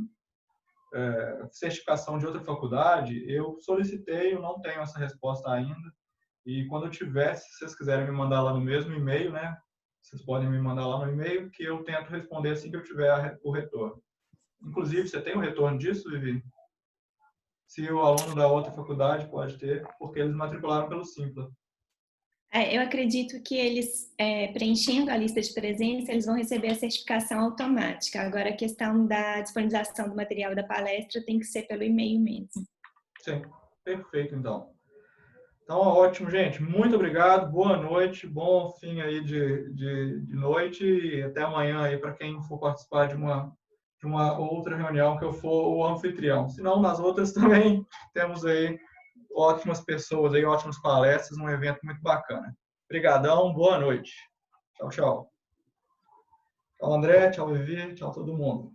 certificação de outra faculdade, eu solicitei, eu não tenho essa resposta ainda. E quando eu tiver, se vocês quiserem me mandar lá no mesmo e-mail, né? Vocês podem me mandar lá no e-mail que eu tento responder assim que eu tiver o retorno. Inclusive, você tem o retorno disso, Vivi? Se o aluno da outra faculdade pode ter, porque eles matricularam pelo Simpla. Eu acredito que eles, preenchendo a lista de presença, eles vão receber a certificação automática. Agora, a questão da disponibilização do material da palestra tem que ser pelo e-mail mesmo. Sim, perfeito, então. Então, ótimo, gente. Muito obrigado, boa noite, bom fim aí de noite e até amanhã aí para quem for participar de uma outra reunião que eu for o anfitrião. Se não, nas outras também temos aí ótimas pessoas aí, ótimas palestras, um evento muito bacana. Obrigadão, boa noite. Tchau, tchau. Tchau, André, tchau, Vivi, tchau todo mundo.